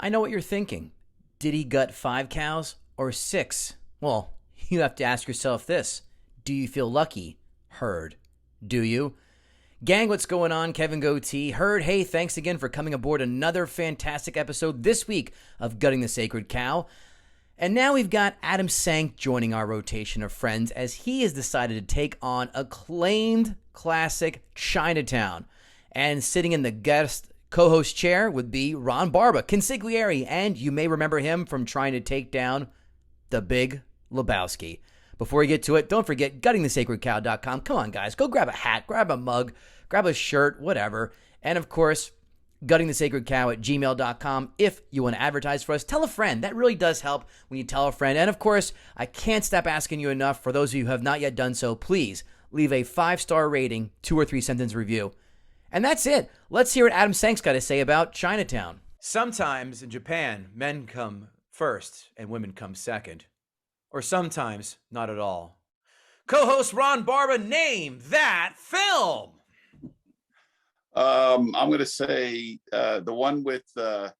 I know what you're thinking. Did he gut 5 cows or 6? Well, you have to ask yourself this. Do you feel lucky? Heard. Do you? Gang, what's going on? Kevin Goatee. Heard, hey, thanks again for coming aboard another fantastic episode this week of Gutting the Sacred Cow. And now we've got Adam Sank joining our rotation of friends as he has decided to take on acclaimed classic Chinatown. And sitting in the guest co-host chair would be Ron Barba, consigliere, and you may remember him from trying to take down the Big Lebowski. Before we get to it, don't forget guttingthesacredcow.com. Come on, guys. Go grab a hat, grab a mug, grab a shirt, whatever. And, of course, guttingthesacredcow at gmail.com. If you want to advertise for us, tell a friend. That really does help when you tell a friend. And, of course, I can't stop asking you enough. For those of you who have not yet done so, please leave a 5-star rating, 2 or 3 sentence review. And that's it. Let's hear what Adam Sank's got to say about Chinatown. Sometimes in Japan, men come first and women come second. Or sometimes not at all. Co-host Ron Barba, name that film. I'm going to say the one with That's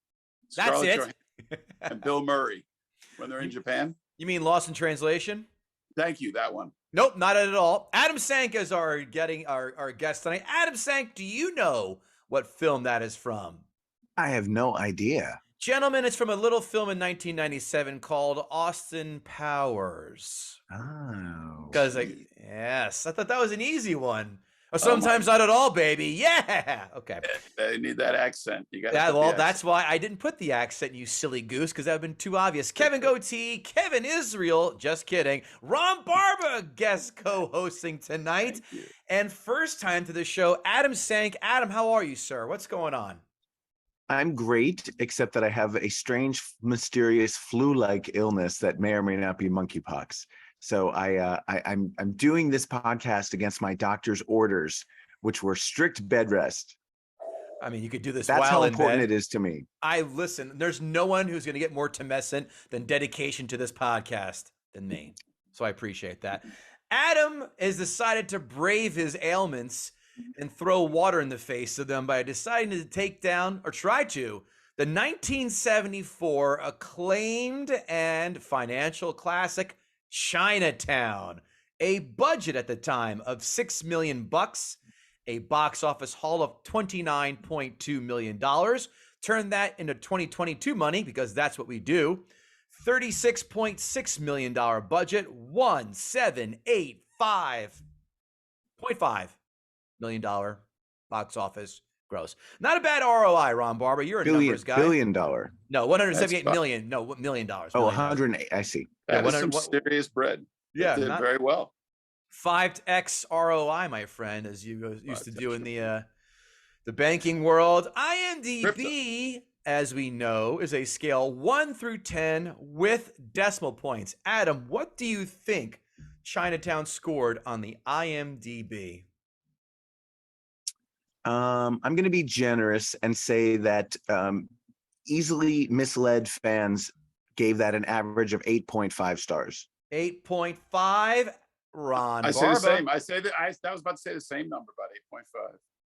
Scarlett it. Johansson and Bill Murray when they're in Japan. You mean Lost in Translation? Thank you, that one. Nope, not at all. Adam Sank is our guest tonight. Adam Sank, do you know what film that is from? I have no idea. Gentlemen, it's from a little film in 1997 called Austin Powers. Oh. Because, yes, I thought that was an easy one. Or sometimes not at all, baby. Yeah. Okay. They need that accent. You got Yeah, well, that's why I didn't put the accent, you silly goose, because that would have been too obvious. Kevin Goatee, Kevin Israel, just kidding. Ron Barba, guest co-hosting tonight. And first time to the show, Adam Sank. Adam, how are you, sir? What's going on? I'm great, except that I have a strange, mysterious flu-like illness that may or may not be monkeypox. So I'm doing this podcast against my doctor's orders, which were strict bed rest. I mean, you could do this. That's while how in important bed. it is to me. Listen. There's no one who's going to get more tumescent than dedication to this podcast than me. So I appreciate that. Adam has decided to brave his ailments and throw water in the face of them by deciding to take down, or try to, the 1974 acclaimed and financial classic Chinatown. A budget at the time of $6 million, a box office haul of $29.2 million. Turn that into 2022 money, because that's what we do. $36.6 million budget, $1,785.5 million box office gross. Not a bad ROI, Ron Barber. You're a numbers guy. $1 billion. No, 178 million. No, $1 million. Oh, 108. I see. That is some serious bread. Yeah, did very well. 5x ROI, my friend, as you used to do in the banking world. IMDb, as we know, is a scale 1 through 10 with decimal points. Adam, what do you think Chinatown scored on the IMDb? I'm going to be generous and say that easily misled fans gave that an average of 8.5 stars. 8.5. Ron I Barba. say the same. I was about to say the same number, about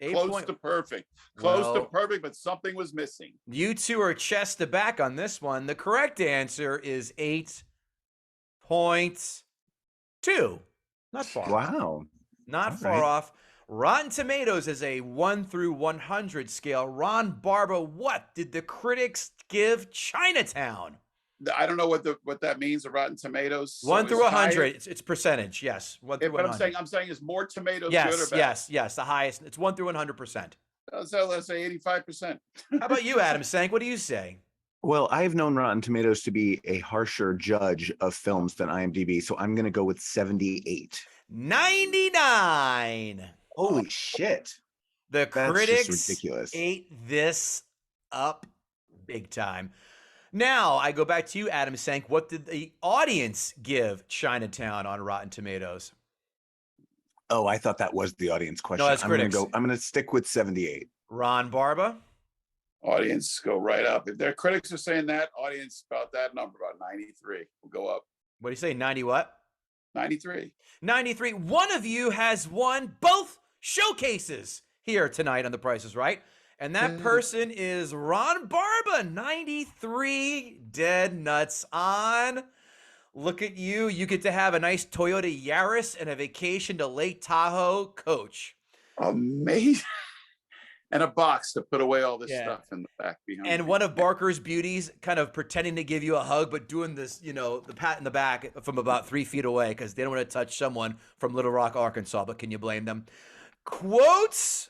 8.5. Close to perfect. Close to perfect, but something was missing. You two are chest to back on this one. The correct answer is 8.2. Not far. Wow. Not All far right. off. Rotten Tomatoes is a 1 through 100 scale. Ron Barba, what did the critics give Chinatown? I don't know what that means. The Rotten Tomatoes. 1 through 100. Higher. It's percentage. Yes. 1 through But 100. I'm saying is more tomatoes good or bad? Yes. The highest. It's 1 through 100%. So let's say 85%. How about you, Adam Sank? What do you say? Well, I have known Rotten Tomatoes to be a harsher judge of films than IMDb, so I'm going to go with 78. 99. Holy shit. The That's critics just ridiculous. ate this up big time. Now, I go back to you, Adam Sank. What did the audience give Chinatown on Rotten Tomatoes? Oh, I thought that was the audience question. No, that's critics. I'm going to stick with 78. Ron Barba? Audience go right up. If their critics are saying that, audience about that number, about 93 will go up. What do you say, 90 what? 93. 93. One of you has won both showcases here tonight on The Price is Right. And that person is Ron Barba, 93 dead nuts on. Look at you. You get to have a nice Toyota Yaris and a vacation to Lake Tahoe, Coach. Amazing. And a box to put away all this stuff in the back behind. And one of Barker's beauties kind of pretending to give you a hug, but doing this, you know, the pat in the back from about 3 feet away because they don't want to touch someone from Little Rock, Arkansas. But can you blame them? Quotes.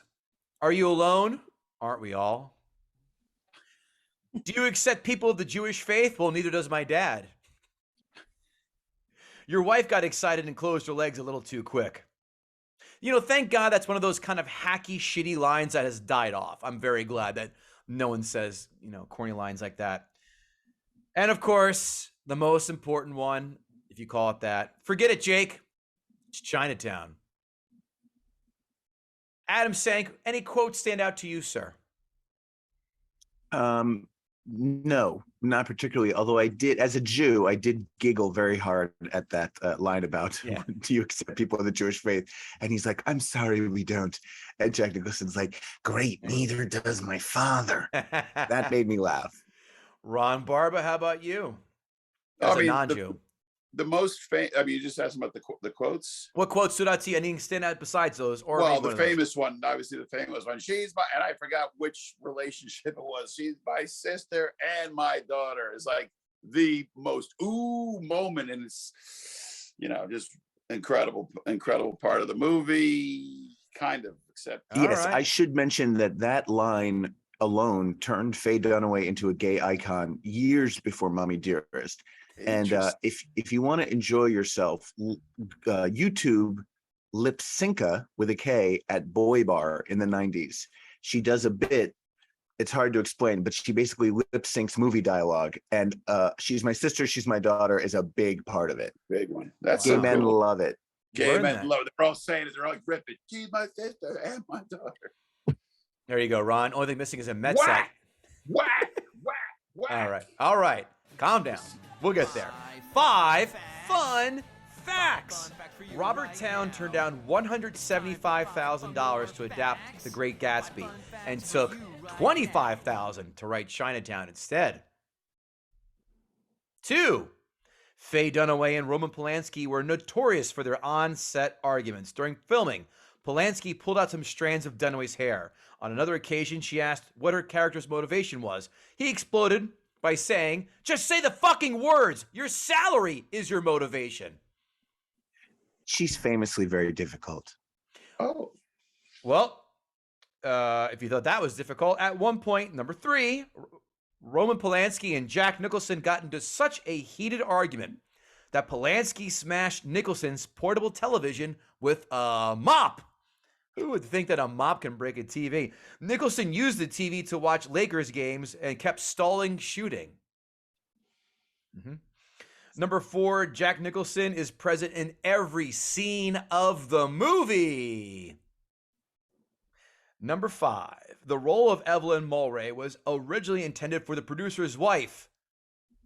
Are you alone? Aren't we all? Do you accept people of the Jewish faith? Well, neither does my dad. Your wife got excited and closed her legs a little too quick. You know, thank God that's one of those kind of hacky, shitty lines that has died off. I'm very glad that no one says, you know, corny lines like that. And of course, the most important one, if you call it that, forget it, Jake. It's Chinatown. Adam Sank, any quotes stand out to you, sir? No, not particularly. Although I did, as a Jew, I did giggle very hard at that line about do you accept people of the Jewish faith? And he's like, I'm sorry, we don't. And Jack Nicholson's like, great, neither does my father. That made me laugh. Ron Barba, how about you? As a non-Jew. The most famous, I mean, you just asked about the quotes. What quotes stood out to you? Anything stand out besides those? Or well, the famous one, obviously the famous one. She's my, and I forgot which relationship it was. She's my sister and my daughter. Is like the most moment, and it's, you know, just incredible part of the movie. Kind of, except yes, right. I should mention that line alone turned Faye Dunaway into a gay icon years before Mommy Dearest. And if you want to enjoy yourself, YouTube Lip Synca with a K at Boy Bar in the 90s. She does a bit. It's hard to explain, but she basically lip syncs movie dialogue. And She's My Sister, She's My Daughter is a big part of it. Big one. That's gay men love it. Gay men love it. They're all saying it. They're all ripping. She's my sister and my daughter. There you go, Ron. Only thing missing is a Met set. Whack. All right. Calm down. We'll get there. 5 fun facts. Robert Towne turned down $175,000 to adapt The Great Gatsby and took $25,000 to write Chinatown instead. 2. Faye Dunaway and Roman Polanski were notorious for their on-set arguments. During filming, Polanski pulled out some strands of Dunaway's hair. On another occasion, she asked what her character's motivation was. He exploded by saying, just say the fucking words. Your salary is your motivation. She's famously very difficult. Oh. Well, if you thought that was difficult, at one point, number 3, Roman Polanski and Jack Nicholson got into such a heated argument that Polanski smashed Nicholson's portable television with a mop. Who would think that a mop can break a TV? Nicholson used the TV to watch Lakers games and kept stalling shooting. Number 4, Jack Nicholson is present in every scene of the movie. Number 5, the role of Evelyn Mulray was originally intended for the producer's wife,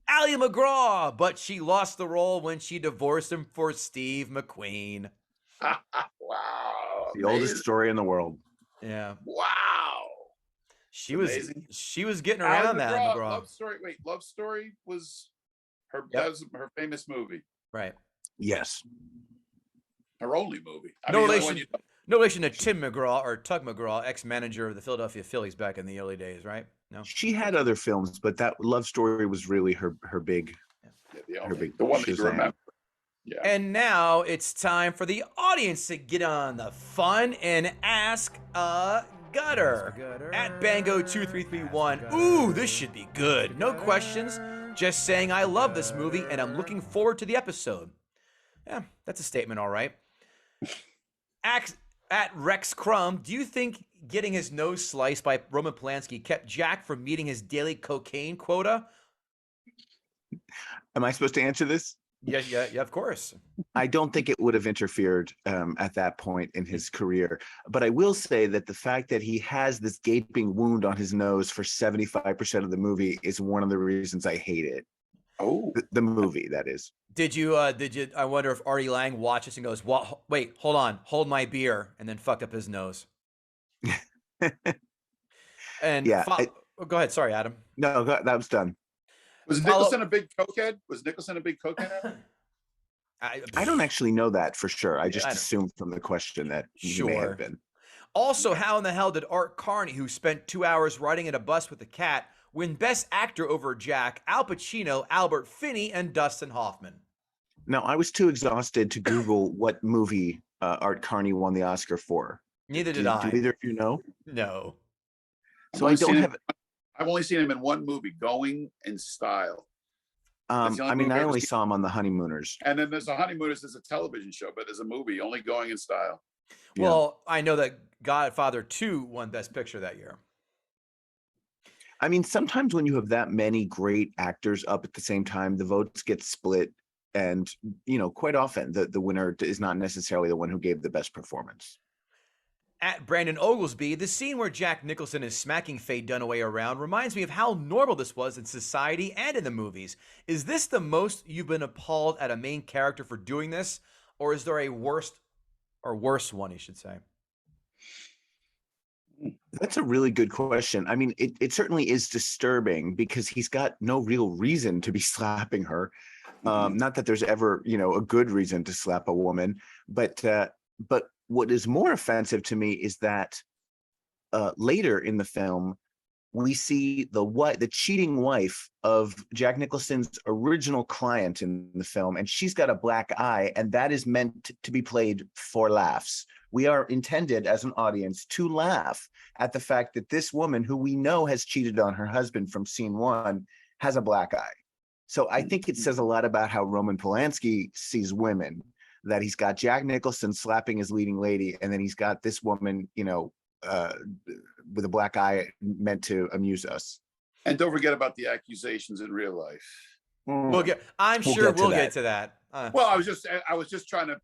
Ally McGraw, but she lost the role when she divorced him for Steve McQueen. Wow. The oldest story in the world. Yeah. Wow. She was getting around that McGraw. Love Story was her that was her famous movie. Right. Yes. Her only movie. No relation to Tim McGraw or Tug McGraw, ex-manager of the Philadelphia Phillies back in the early days, right? No. She had other films, but that Love Story was really her big the one that you remember. Yeah. And now it's time for the audience to get on the fun and ask a gutter. At Bango2331. Ooh, this should be good. No questions, just saying I love this movie and I'm looking forward to the episode. Yeah, that's a statement, all right. At Rex Crumb, do you think getting his nose sliced by Roman Polanski kept Jack from meeting his daily cocaine quota? Am I supposed to answer this? Yeah, of course. I don't think it would have interfered at that point in his career. But I will say that the fact that he has this gaping wound on his nose for 75% of the movie is one of the reasons I hate it. Oh, the movie, that is. Did you? I wonder if Artie Lang watches and goes, "What? Wait, hold on, hold my beer," and then fucked up his nose. And Yeah. go ahead. Sorry, Adam. No, that was done. Was Nicholson a big cokehead? Was Nicholson a big cokehead? I don't actually know that for sure. I just I don't- assumed from the question that he may Sure. have been. Also, how in the hell did Art Carney, who spent 2 hours riding in a bus with a cat, win Best Actor over Jack, Al Pacino, Albert Finney, and Dustin Hoffman? Now, I was too exhausted to Google what movie Art Carney won the Oscar for. Neither did I. Do either of you know? No. So I don't have. I've only seen him in one movie, Going in Style. I only saw him on The Honeymooners. And then there's a Honeymooners, there's a television show, but there's a movie, only Going in Style. Well, I know that Godfather 2 won Best Picture that year. I mean, sometimes when you have that many great actors up at the same time, the votes get split. And, quite often the winner is not necessarily the one who gave the best performance. At Brandon Oglesby, the scene where Jack Nicholson is smacking Faye Dunway around reminds me of how normal this was in society and in the movies. Is this the most you've been appalled at a main character for doing this? Or is there a worse one, you should say? That's a really good question. I mean, it certainly is disturbing because he's got no real reason to be slapping her. Not that there's ever, a good reason to slap a woman, but what is more offensive to me is that later in the film, we see the cheating wife of Jack Nicholson's original client in the film, and she's got a black eye, and that is meant to be played for laughs. We are intended as an audience to laugh at the fact that this woman, who we know has cheated on her husband from scene one, has a black eye. So I think it says a lot about how Roman Polanski sees women, that he's got Jack Nicholson slapping his leading lady, and then he's got this woman, with a black eye meant to amuse us. And don't forget about the accusations in real life. We'll get to that. Well, I was just trying to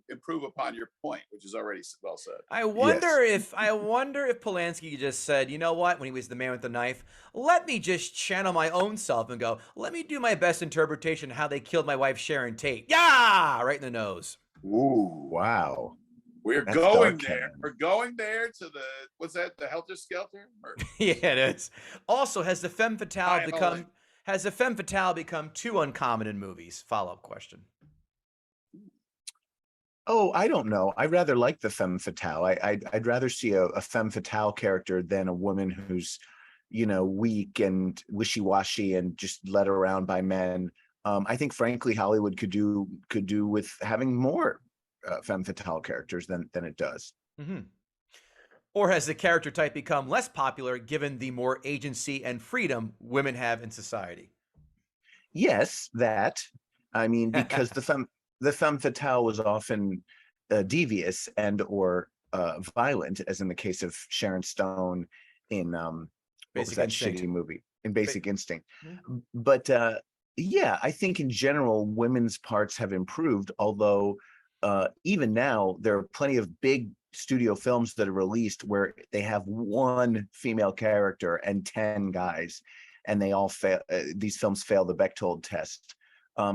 improve upon your point, which is already well said. I wonder if Polanski just said, you know what, when he was the man with the knife, let me just channel my own self and go, let me do my best interpretation of how they killed my wife Sharon Tate. Yeah, right in the nose. Ooh, wow. We're going there. We're going there to the, what's that? The Helter Skelter? Yeah, it is. Also, has the femme fatale become too uncommon in movies? Follow-up question. Oh, I don't know. I rather like the femme fatale. I'd rather see a femme fatale character than a woman who's, weak and wishy-washy and just led around by men. I think, frankly, Hollywood could do with having more femme fatale characters than it does. Mm-hmm. Or has the character type become less popular given the more agency and freedom women have in society? Yes, that. I mean, because the femme fatale was often devious and or violent, as in the case of Sharon Stone in Basic shitty movie in Basic Instinct. Mm-hmm. But yeah, I think in general women's parts have improved, although even now there are plenty of big studio films that are released where they have one female character and 10 guys, and they all fail. These films fail the Bechdel test.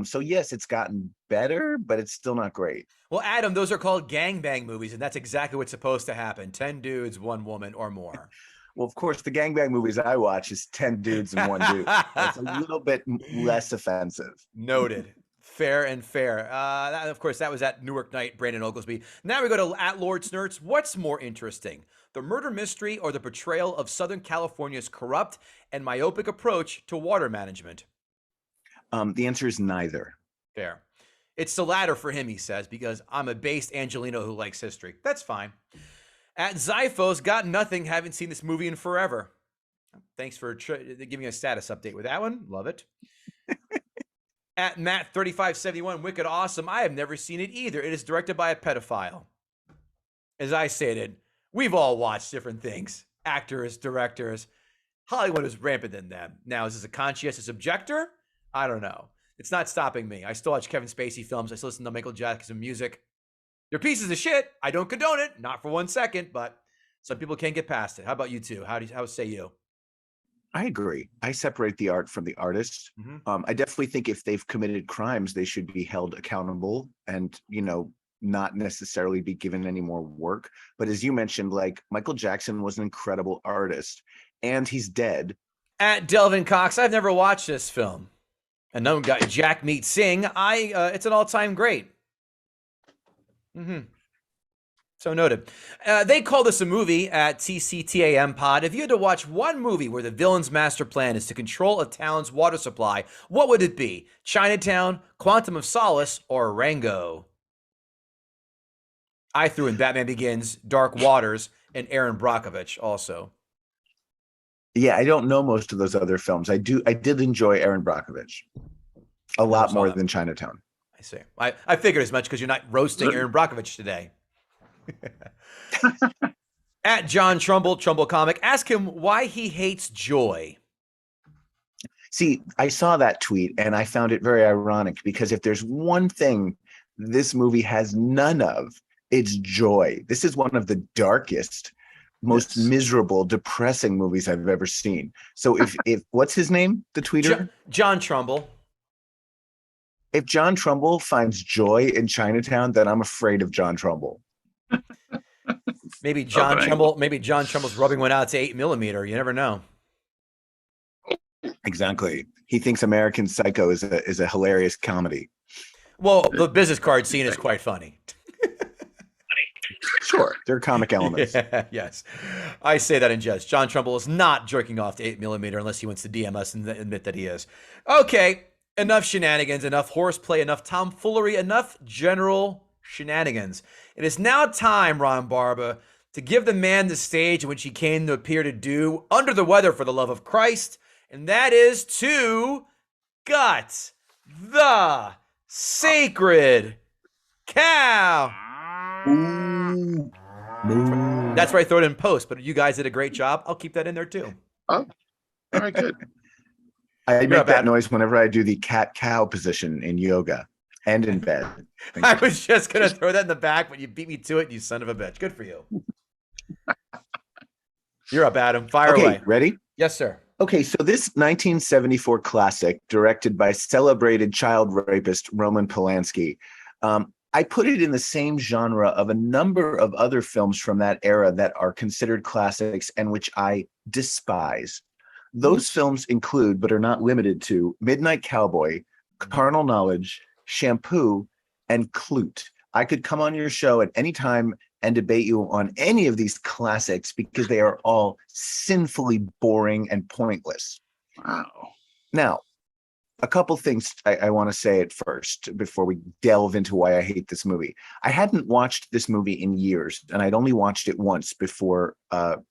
So yes, it's gotten better, but it's still not great. Well, Adam, those are called gangbang movies, and that's exactly what's supposed to happen. 10 dudes, 1 woman, or more. Well, of course, the gangbang movies I watch is 10 dudes and 1 dude. That's a little bit less offensive. Noted. Fair and fair. Of course, that was at Newark Night, Brandon Oglesby. Now we go to at Lord Snurts. What's more interesting, the murder mystery or the portrayal of Southern California's corrupt and myopic approach to water management? The answer is neither. Fair. It's the latter for him, he says, because I'm a based Angelino who likes history. That's fine. At Zyphos, got nothing, haven't seen this movie in forever. Thanks for giving a status update with that one. Love it. At Matt3571, wicked awesome. I have never seen it either. It is directed by a pedophile. As I stated, we've all watched different things. Actors, directors. Hollywood is rampant in them. Now, is this a conscientious objector? I don't know. It's not stopping me. I still watch Kevin Spacey films. I still listen to Michael Jackson music. They're pieces of shit. I don't condone it. Not for 1 second, but some people can't get past it. How about you two? How say you? I agree. I separate the art from the artist. Mm-hmm. I definitely think if they've committed crimes, they should be held accountable and, not necessarily be given any more work. But as you mentioned, like Michael Jackson was an incredible artist. and he's dead. At Delvin Cox, I've never watched this film. And no guy, Jack Meat Singh, it's an all-time great. So noted. They call this a movie at TCTAM Pod. If you had to watch one movie where the villain's master plan is to control a town's water supply, what would it be? Chinatown, Quantum of Solace, or Rango? I threw in Batman Begins, Dark Waters, and Aaron Brockovich also. Yeah, I don't know most of those other films. I did enjoy Aaron Brockovich a lot more than Chinatown. I see. I figured as much because you're not roasting Aaron Brockovich today. At John Trumbull Comic, ask him why he hates joy. See, I saw that tweet and I found it very ironic because if there's one thing this movie has none of, it's joy. This is one of the darkest, most miserable, depressing movies I've ever seen. So if what's his name, the tweeter? John Trumbull. If John Trumbull finds joy in Chinatown, then I'm afraid of John Trumbull. Maybe John Trumble's rubbing one out to 8mm. You never know. Exactly. He thinks American Psycho is a hilarious comedy. Well, the business card scene is quite funny. Sure, there are comic elements. Yeah, yes, I say that in jest. John Trumbull is not jerking off to 8mm unless he wants to DM us and admit that he is. Okay, enough shenanigans, enough horseplay, enough tomfoolery, enough general shenanigans. It is now time, Ron Barba, to give the man the stage in which he came to appear to do under the weather for the love of Christ, and that is to gut the sacred cow. Ooh. That's where I throw it in post, but you guys did a great job. I'll keep that in there too. Oh, all right, good. I make that noise whenever I do the cat-cow position in yoga and in bed. I was just going to throw that in the back, but you beat me to it, you son of a bitch. Good for you. You're up, Adam. Fire away. Ready? Yes, sir. Okay, so this 1974 classic, directed by celebrated child rapist Roman Polanski, I put it in the same genre of a number of other films from that era that are considered classics and which I despise. Those films include, but are not limited to, Midnight Cowboy, Carnal Knowledge, Shampoo, and Clute. I could come on your show at any time and debate you on any of these classics because they are all sinfully boring and pointless. Wow. Now, a couple things I want to say at first before we delve into why I hate this movie. I hadn't watched this movie in years, and I'd only watched it once before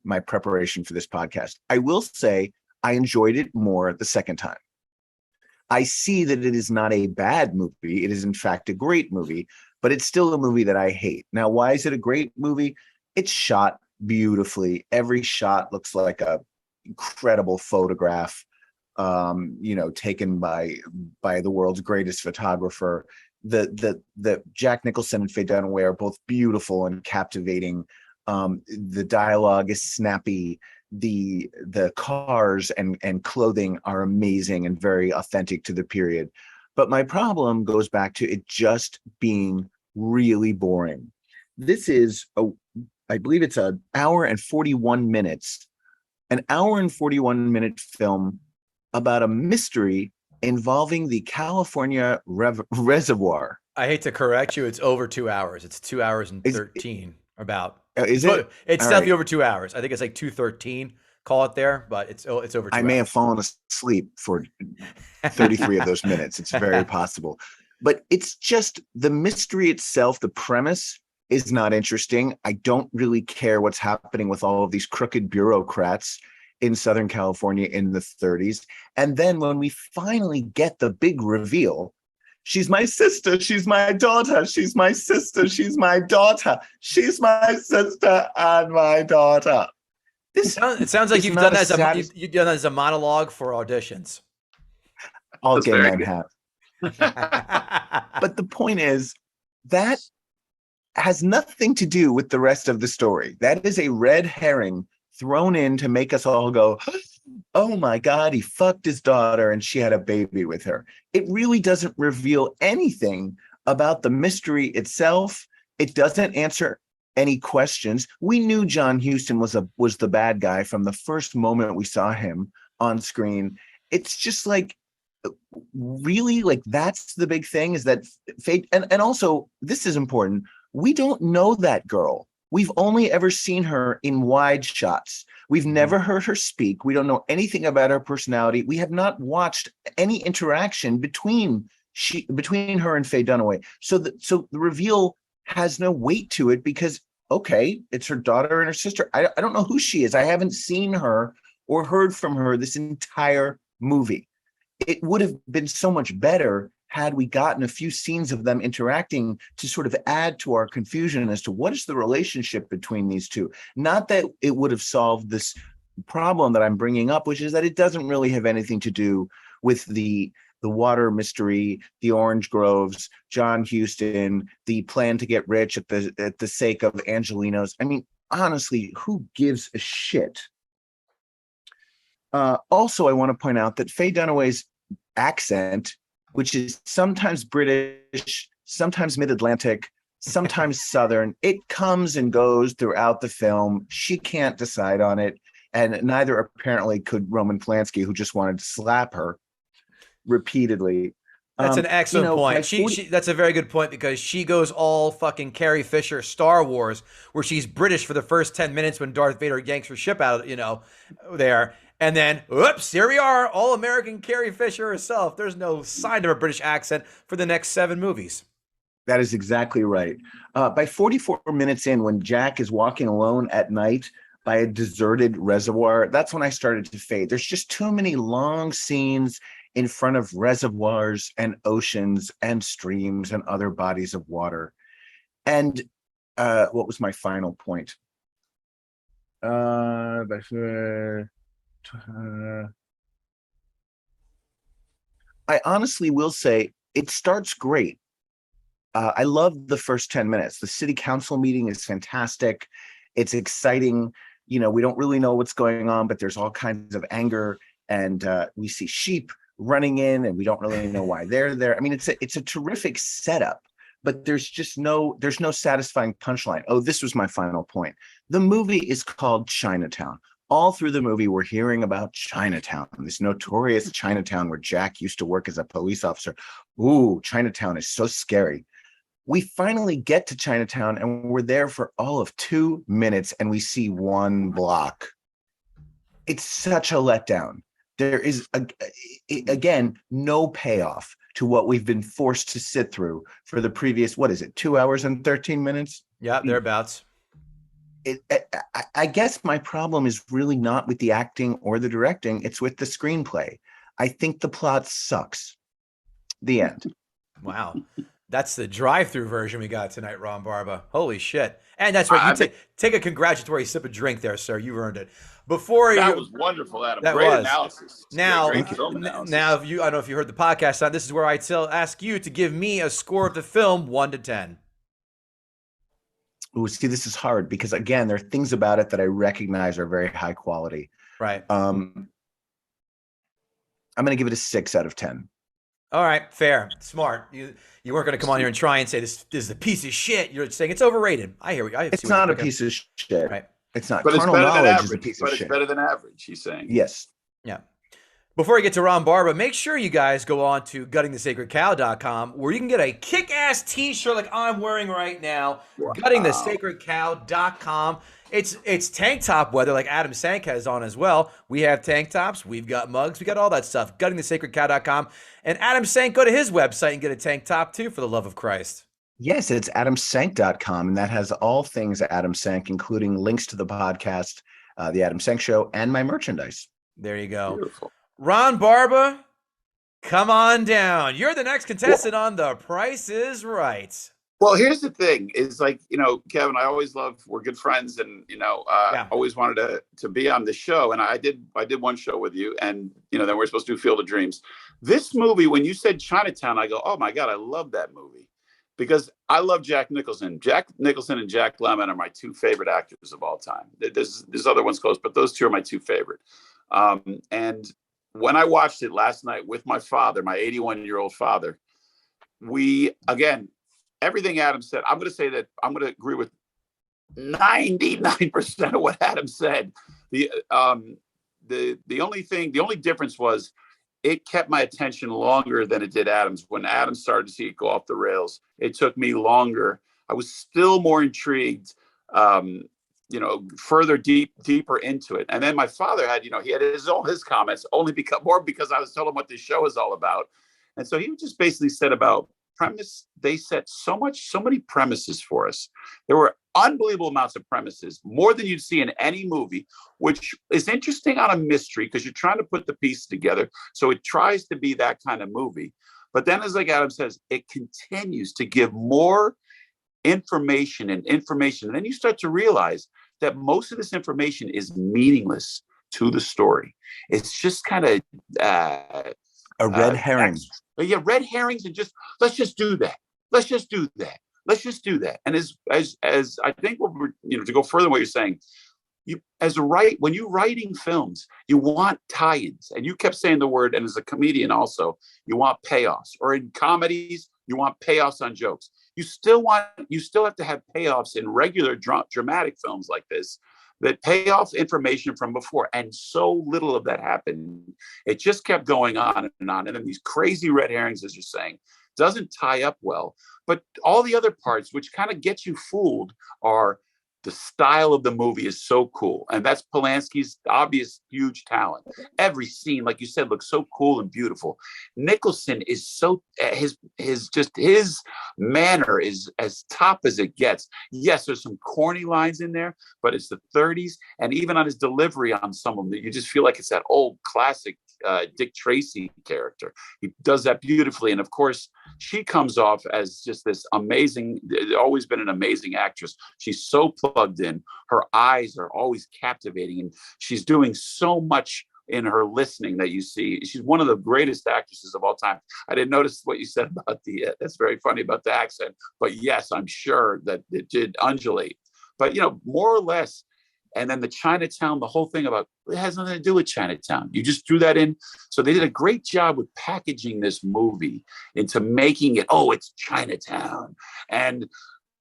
my preparation for this podcast. I will say I enjoyed it more the second time. I see that it is not a bad movie. It is, in fact, a great movie, but it's still a movie that I hate. Now, why is it a great movie? It's shot beautifully. Every shot looks like a incredible photograph. Taken by the world's greatest photographer. The Jack Nicholson and Faye Dunway are both beautiful and captivating. The dialogue is snappy. The cars and clothing are amazing and very authentic to the period. But my problem goes back to it just being really boring. This is I believe it's an hour and 41 minutes, an hour and 41 minute film about a mystery involving the California reservoir. I hate to correct you. It's over 2 hours. It's 2 hours and 13 about. Is it? It's definitely over 2 hours. I think it's like 2:13. Call it there, but it's over 2 hours. I may have fallen asleep for 33 of those minutes. It's very possible. But it's just the mystery itself, the premise is not interesting. I don't really care what's happening with all of these crooked bureaucrats in Southern California in the 30s. And then when we finally get the big reveal, she's my sister, she's my daughter, she's my sister, she's my daughter, she's my sister and my daughter. It sounds like you've done that as a monologue for auditions. All gay men have. But the point is, that has nothing to do with the rest of the story. That is a red herring thrown in to make us all go, oh my God, he fucked his daughter and she had a baby with her. It really doesn't reveal anything about the mystery itself. It doesn't answer any questions. We knew John Huston was the bad guy from the first moment we saw him on screen. It's just like, really, like, that's the big thing, is that Faye, and also this is important. We don't know that girl. We've only ever seen her in wide shots. We've never heard her speak. We don't know anything about her personality. We have not watched any interaction between her and Faye Dunaway. So the reveal has no weight to it, because, okay, it's her daughter and her sister. I don't know who she is. I haven't seen her or heard from her this entire movie. It would have been so much better had we gotten a few scenes of them interacting to sort of add to our confusion as to what is the relationship between these two. Not that it would have solved this problem that I'm bringing up, which is that it doesn't really have anything to do with the water mystery, the orange groves, John Huston, the plan to get rich at the sake of Angelinos. I mean, honestly, who gives a shit? Also, I want to point out that Faye Dunaway's accent, which is sometimes British, sometimes mid-Atlantic, sometimes Southern, it comes and goes throughout the film. She can't decide on it. And neither apparently could Roman Polanski, who just wanted to slap her repeatedly. That's an excellent point. That's a very good point, because she goes all fucking Carrie Fisher Star Wars, where she's British for the first 10 minutes when Darth Vader yanks her ship out, there. And then, whoops, here we are, all American Carrie Fisher herself. There's no sign of a British accent for the next 7 movies. That is exactly right. By 44 minutes in, when Jack is walking alone at night by a deserted reservoir, that's when I started to fade. There's just too many long scenes in front of reservoirs and oceans and streams and other bodies of water. And what was my final point? I honestly will say it starts great. I love the first 10 minutes. The city council meeting is fantastic. It's exciting. We don't really know what's going on, but there's all kinds of anger, and we see sheep running in, and we don't really know why they're there. I mean, it's a terrific setup, but there's no satisfying punchline. Oh, this was my final point. The movie is called Chinatown. All through the movie, we're hearing about Chinatown, this notorious Chinatown where Jack used to work as a police officer. Ooh, Chinatown is so scary. We finally get to Chinatown, and we're there for all of 2 minutes, and we see one block. It's such a letdown. There is, again, no payoff to what we've been forced to sit through for the previous, 2 hours and 13 minutes? Yeah, thereabouts. I guess my problem is really not with the acting or the directing. It's with the screenplay. I think the plot sucks. The end. Wow. That's the drive-through version we got tonight, Ron Barba. Holy shit. And that's right. You take a congratulatory sip of drink there, sir. You earned it. That was wonderful, Adam. Great analysis. Great film analysis. Now, I don't know if you heard the podcast. This is where I ask you to give me a score of the film 1 to 10. Ooh, see, this is hard because, again, there are things about it that I recognize are very high quality. Right. I'm going to give it a 6 out of 10. All right, fair, smart. You weren't going to come on here and try and say this is a piece of shit. You're saying it's overrated. I hear you. It's not a piece of shit. Right. It's not. But Carnal knowledge is a piece of shit. But it's better than average, he's saying. Yes. Yeah. Before we get to Ron Barba, make sure you guys go on to guttingthesacredcow.com, where you can get a kick-ass t-shirt like I'm wearing right now. Wow. Guttingthesacredcow.com. It's tank top weather like Adam Sank has on as well. We have tank tops. We've got mugs. We got all that stuff. Guttingthesacredcow.com. And Adam Sank, go to his website and get a tank top too, for the love of Christ. Yes, it's adamsank.com, and that has all things Adam Sank, including links to the podcast, The Adam Sank Show, and my merchandise. There you go. Beautiful. Ron Barba, come on down. You're the next contestant on The Price is Right. Well, here's the thing is, like, Kevin, I always we're good friends, and, always wanted to be on the show. And I did one show with you, and, then we're supposed to do Field of Dreams. This movie, when you said Chinatown, I go, oh my God, I love that movie, because I love Jack Nicholson. Jack Nicholson and Jack Lemmon are my 2 favorite actors of all time. There's other ones close, but those 2 are my 2 favorite. And when I watched it last night with my father, my 81-year-old father, everything Adam said, I'm going to say that I'm going to agree with 99% of what Adam said. The only difference was it kept my attention longer than it did Adam's. When Adam started to see it go off the rails, it took me longer. I was still more intrigued, further deeper into it. And then my father had, he had his comments only because I was telling him what this show is all about. And so he just basically said about premise. They set so many premises for us. There were unbelievable amounts of premises, more than you'd see in any movie, which is interesting on a mystery because you're trying to put the pieces together. So it tries to be that kind of movie. But then, as like Adam says, it continues to give more information. And then you start to realize that most of this information is meaningless to the story. It's just kind of a red herring. Red herrings, and let's just do that. Let's just do that. And as I think what we're, to go further, what you're saying, when you're writing films, you want tie-ins, and you kept saying the word, and as a comedian also, you want payoffs, or in comedies, you want payoffs on jokes. You still have to have payoffs in regular dramatic films like this that pay off information from before. And so little of that happened. It just kept going on and on. And then these crazy red herrings, as you're saying, doesn't tie up well. But all the other parts, which kind of get you fooled, are the style of the movie is so cool. And that's Polanski's obvious huge talent. Every scene, like you said, looks so cool and beautiful. Nicholson is so, his manner is as top as it gets. Yes, there's some corny lines in there, but it's the 30s. And even on his delivery on some of them, you just feel like it's that old classic Dick Tracy character. He does that beautifully. And of course, she comes off as just this amazing, always been an amazing actress. She's so plugged in. Her eyes are always captivating, and she's doing so much in her listening that you see. She's one of the greatest actresses of all time. I didn't notice what you said about that's very funny about the accent, but yes, I'm sure that it did undulate. But, more or less, and then the Chinatown, the whole thing about it has nothing to do with Chinatown. You just threw that in. So they did a great job with packaging this movie into making it, it's Chinatown. And,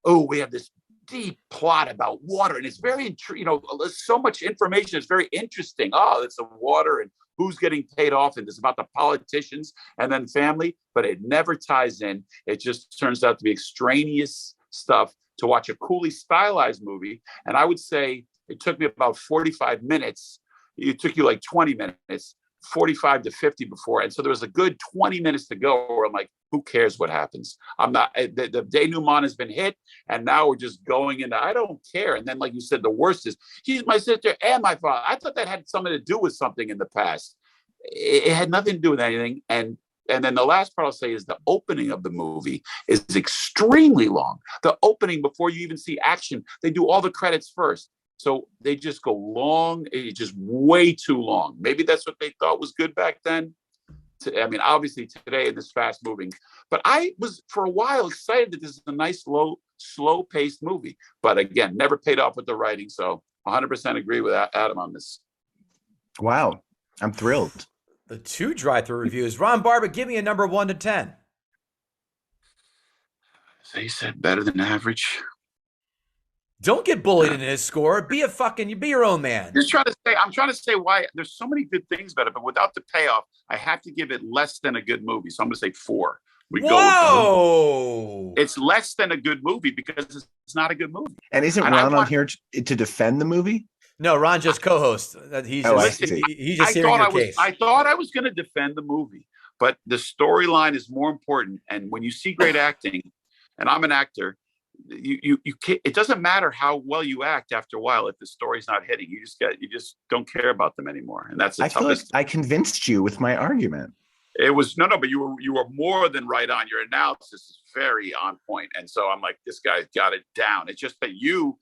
we have this deep plot about water. And it's very, there's so much information. It's very interesting. It's the water and who's getting paid off. And it's about the politicians and then family, but it never ties in. It just turns out to be extraneous stuff to watch a coolly stylized movie. And I would say, it took me about 45 minutes. It took you like 20 minutes, 45 to 50 before. And so there was a good 20 minutes to go where I'm like, who cares what happens? I'm not, the denouement has been hit. And now we're just going into, I don't care. And then, like you said, the worst is, she's my sister and my father. I thought that had something to do with something in the past. It had nothing to do with anything. And then the last part I'll say is the opening of the movie is extremely long. The opening, before you even see action, they do all the credits first. So they just go long. It's just way too long. Maybe that's what they thought was good back then. Obviously today in this fast moving, but I was for a while excited that this is a nice, slow paced movie, but again, never paid off with the writing. So 100% agree with Adam on this. Wow. I'm thrilled. The 2 drive-through reviews. Ron Barber, give me a number 1 to 10. They said better than average. Don't get bullied in his score. Be your own man. I'm trying to say why there's so many good things about it, but without the payoff, I have to give it less than a good movie. So I'm going to say 4. Whoa! It's less than a good movie because it's not a good movie. And isn't Ron on here to defend the movie? No, Ron just co-hosts. He's just hearing your case. I thought I was going to defend the movie, but the storyline is more important. And when you see great acting, and I'm an actor, you can't, it doesn't matter how well you act after a while if the story's not hitting. You just don't care about them anymore, and that's the toughest. Feel like I convinced you with my argument. It was no, but you were more than right on. Your analysis is very on point, and so I'm like, this guy's got it down. It's just that you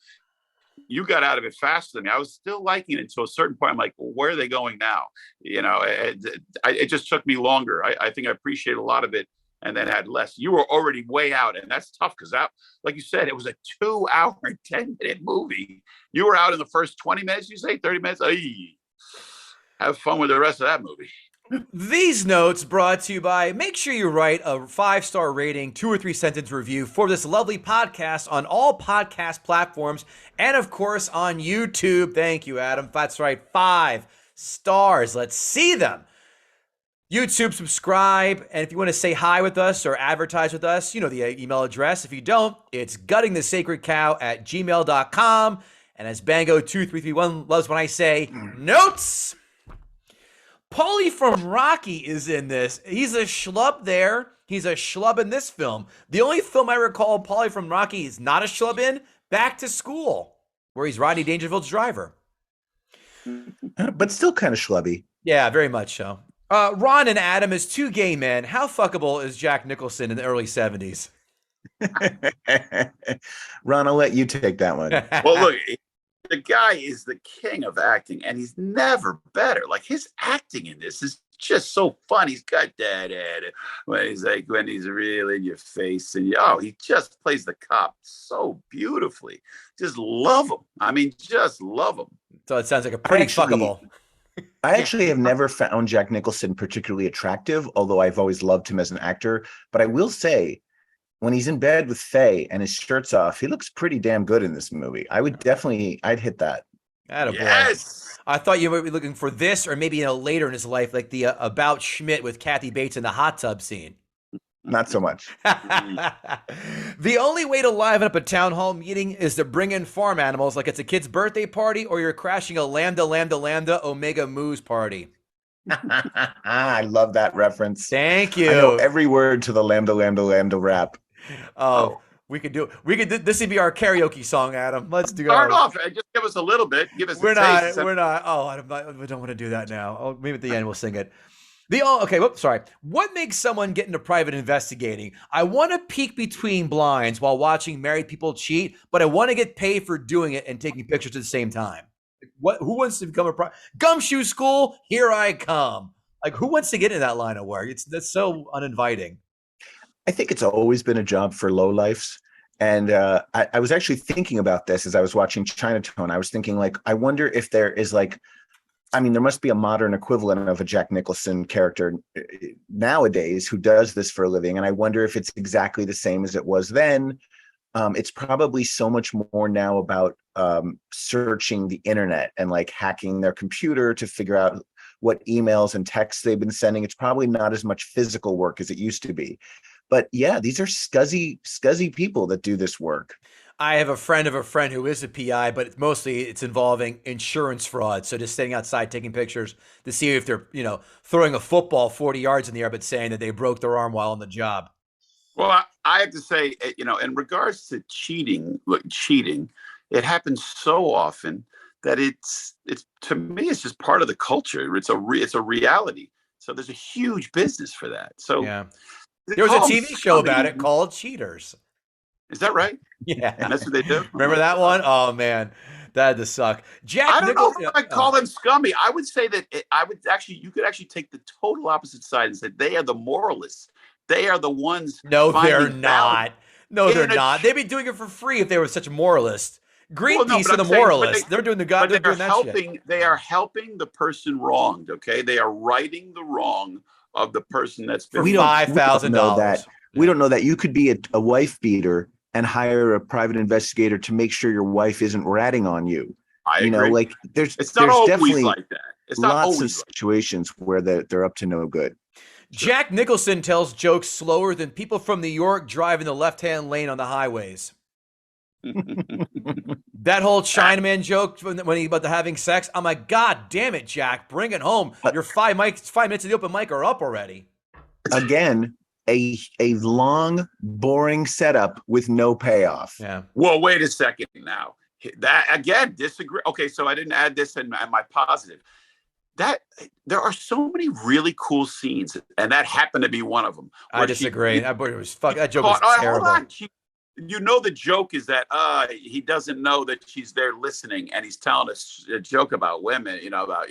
got out of it faster than me. I was still liking it until a certain point. I'm like, well, where are they going now? It just took me longer. I think I appreciate a lot of it. And then had less. You were already way out, and that's tough because that, like you said, it was a 2-hour and 10-minute movie. You were out in the first 20 minutes. You say 30 minutes. Ay, have fun with the rest of that movie. These notes brought to you by, make sure you write a 5-star rating, 2 or 3 sentence review for this lovely podcast on all podcast platforms and of course on YouTube. Thank you, Adam. That's right, 5 stars. Let's see them. YouTube, subscribe, and if you want to say hi with us or advertise with us, you know the email address. If you don't, it's guttingthesacredcow@gmail.com. And as Bango2331 loves when I say, notes. Paulie from Rocky is in this. He's a schlub there. He's a schlub in this film. The only film I recall Paulie from Rocky is not a schlub in, Back to School, where he's Rodney Dangerfield's driver. But still kind of schlubby. Yeah, very much so. Ron and Adam, as 2 gay men, how fuckable is Jack Nicholson in the early 70s? Ron, I'll let you take that one. Well, look, the guy is the king of acting, and he's never better. Like, his acting in this is just so fun. He's got that at when he's really in your face, and he just plays the cop so beautifully. Just love him. I mean, just love him. So it sounds like a pretty fuckable. I actually have never found Jack Nicholson particularly attractive, although I've always loved him as an actor. But I will say, when he's in bed with Faye and his shirt's off, he looks pretty damn good in this movie. I'd hit that. Attaboy. Yes. I thought you might be looking for this, or maybe later in his life, like the About Schmidt with Kathy Bates in the hot tub scene. Not so much. The only way to liven up a town hall meeting is to bring in farm animals, like it's a kid's birthday party or you're crashing a lambda omega moose party. I love that reference. Thank you. I know every word to the lambda rap. Oh, we could do. This would be our karaoke song, Adam. Let's do it. Start off and just give us a little bit. Give us. We're not. Oh, we don't want to do that now. Oh, maybe at the end we'll sing it. Okay, whoops, sorry. What makes someone get into private investigating? I want to peek between blinds while watching married people cheat, but I want to get paid for doing it and taking pictures at the same time. Who wants to become gumshoe school? Here I come. Like, who wants to get in that line of work? That's so uninviting. I think it's always been a job for lowlifes. And I was actually thinking about this as I was watching Chinatown. I was thinking, like, I wonder if there is there must be a modern equivalent of a Jack Nicholson character nowadays who does this for a living. And I wonder if it's exactly the same as it was then. It's probably so much more now about searching the internet and like hacking their computer to figure out what emails and texts they've been sending. It's probably not as much physical work as it used to be. But yeah, these are scuzzy people that do this work. I have a friend of a friend who is a PI, but it's involving insurance fraud. So just standing outside taking pictures to see if they're, throwing a football 40 yards in the air, but saying that they broke their arm while on the job. Well, I have to say, in regards to cheating, it happens so often that it's to me, it's just part of the culture. It's a reality. So there's a huge business for that. So yeah, there was a TV show about it called Cheaters. Is that right? Yeah. And that's what they do? Remember that one? Oh, man. That had to suck. I don't know if I call them scummy. I would say that you could actually take the total opposite side and say they are the moralists. They are the ones. No, they're not. No, they're not. They'd be doing it for free if they were such moralists. Greenpeace are the moralists. They're doing the God. They're doing that shit. They are helping the person wronged. Okay, they are righting the wrong of the person that's been. $5,000. We don't know that. You could be a wife beater and hire a private investigator to make sure your wife isn't ratting on you. I agree. There's always definitely like that. It's lots of situations where they're up to no good. Jack Nicholson tells jokes slower than people from New York drive in the left-hand lane on the highways. That whole Chinaman joke when he about having sex, I'm like, God damn it, Jack, bring it home. Your 5 minutes of the open mic are up already. Again, a long, boring setup with no payoff. Yeah. Well, wait a second now. That again, disagree. Okay, so I didn't add this in my positive. That there are so many really cool scenes, and that happened to be one of them. I disagree. That joke was terrible. Hold on. The joke is that he doesn't know that she's there listening, and he's telling us a joke about women, about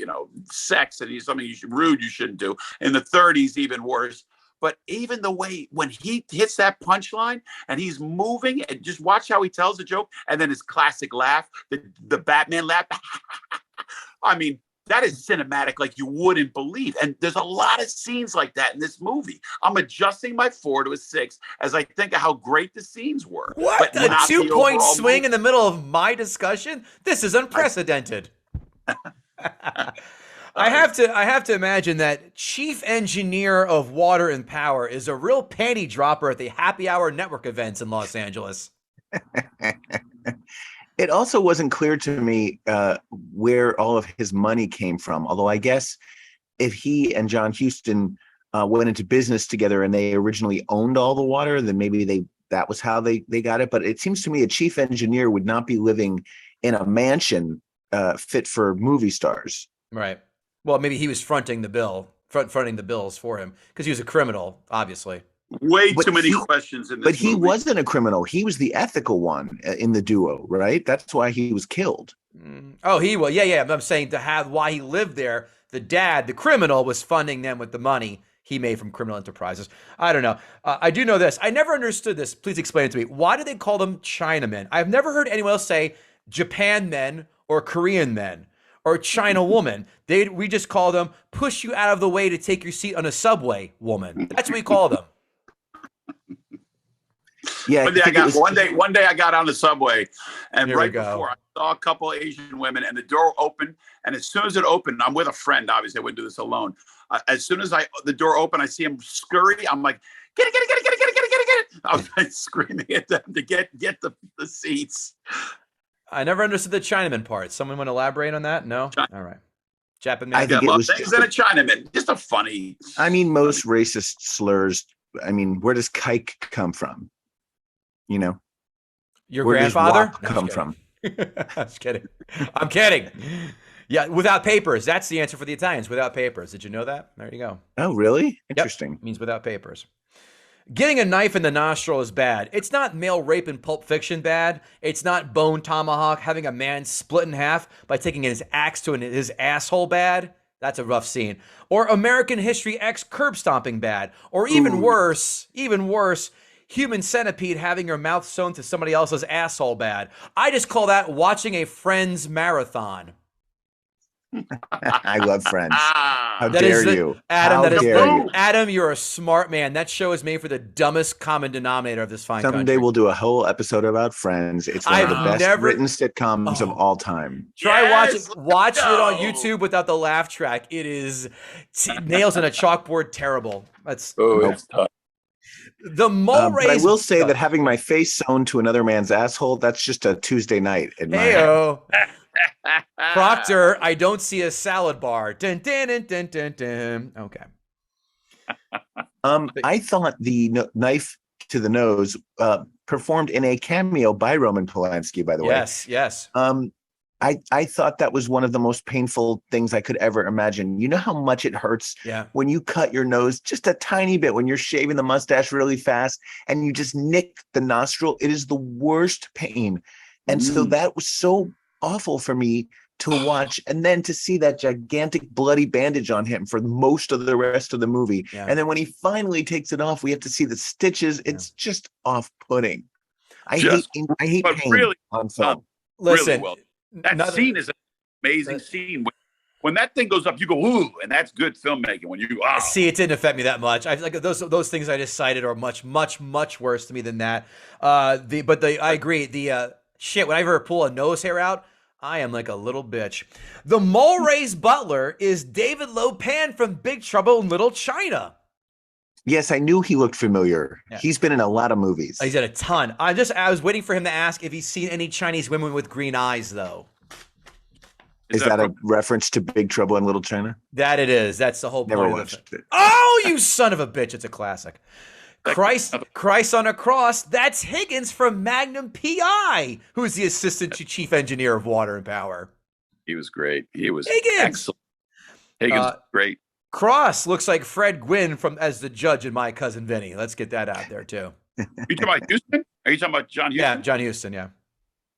sex, and he's something rude you shouldn't do. In the 30s, even worse. But even the way when he hits that punchline and he's moving, and just watch how he tells the joke, and then his classic laugh, the Batman laugh. I mean, that is cinematic like you wouldn't believe. And there's a lot of scenes like that in this movie. I'm adjusting my 4 to a 6 as I think of how great the scenes were. What? But A not the 2-point overall swing movie. in the middle of my discussion? This is unprecedented. I have to imagine that chief engineer of water and power is a real panty dropper at the happy hour network events in Los Angeles. It also wasn't clear to me where all of his money came from. Although I guess if he and John Huston went into business together and they originally owned all the water, then maybe that was how they got it. But it seems to me a chief engineer would not be living in a mansion fit for movie stars. Right. Well, maybe he was fronting the bills for him because he was a criminal, obviously. Way too many questions in this But he movie. wasn't a criminal. He was the ethical one in the duo, right? That's why he was killed. Oh, he was. Yeah. I'm saying to have why he lived there. The dad, the criminal, was funding them with the money he made from criminal enterprises. I don't know. I do know this. I never understood this. Please explain it to me. Why do they call them Chinamen? I've never heard anyone else say Japan men or Korean men or China woman. We just call them push you out of the way to take your seat on a subway woman. That's what we call them. Yeah. One day I got on the subway, and Here right before I saw a couple of Asian women, and the door opened. And as soon as it opened, I'm with a friend. Obviously, I wouldn't do this alone. As soon as the door opened, I see him scurry. I'm like, get it. I was like, screaming at them to get the seats. I never understood the Chinaman part. Someone want to elaborate on that? No? All right. Japanese. I think it was things in a Chinaman. Just a funny. I mean, most racist slurs. I mean, where does kike come from? You know, Your where grandfather does wok come from? I'm just kidding. I'm kidding. Yeah, without papers. That's the answer for the Italians. Without papers. Did you know that? There you go. Oh, really? Interesting. Yep. Means without papers. Getting a knife in the nostril is bad. It's not male rape in Pulp Fiction bad. It's not bone tomahawk having a man split in half by taking his axe to his asshole bad. That's a rough scene. Or American History X curb stomping bad. Or even worse, Human Centipede having your mouth sewn to somebody else's asshole bad. I just call that watching a Friends marathon. I love Friends. How That dare is you? Adam, How that is dare you? Adam, you're a smart man. That show is made for the dumbest common denominator of this fine country. Someday we'll do a whole episode about Friends. It's one of the best written sitcoms of all time. Try watch it on YouTube without the laugh track. It is nails in a chalkboard terrible. That's it's tough. the mole But I will say that having my face sewn to another man's asshole, that's just a Tuesday night in my Heyo. Proctor, I don't see a salad bar. Dun, dun, dun, dun, dun, dun. Okay. I thought the knife to the nose performed in a cameo by Roman Polanski, by the way. Yes. I thought that was one of the most painful things I could ever imagine. You know how much it hurts when you cut your nose just a tiny bit, when you're shaving the mustache really fast and you just nick the nostril. It is the worst pain. And so that was so awful for me to watch, and then to see that gigantic bloody bandage on him for most of the rest of the movie. Yeah. And then when he finally takes it off, we have to see the stitches. It's just off-putting. I hate pain really, on film. Listen, really well. That scene is an amazing scene. When that thing goes up, you go, ooh, and that's good filmmaking. When you see, it didn't affect me that much. I like those things I just cited are much worse to me than that. I agree. Whenever I pull a nose hair out, I am like a little bitch. The Mulray's butler is David Lopan from Big Trouble in Little China. Yes, I knew he looked familiar. Yeah. He's been in a lot of movies. He's in a ton. I was waiting for him to ask if he's seen any Chinese women with green eyes, though. Is that a reference to Big Trouble in Little China? That it is. That's the whole point. Never watched it. Oh, you son of a bitch. It's a classic. Christ on a Cross, that's Higgins from Magnum P.I., who's the assistant chief engineer of Water and Power. He was great. He was Higgins. Excellent. Higgins, great. Cross looks like Fred Gwynn as the judge in My Cousin Vinny. Let's get that out there, too. You talking about Houston? Are you talking about John Huston? Yeah, John Huston, yeah.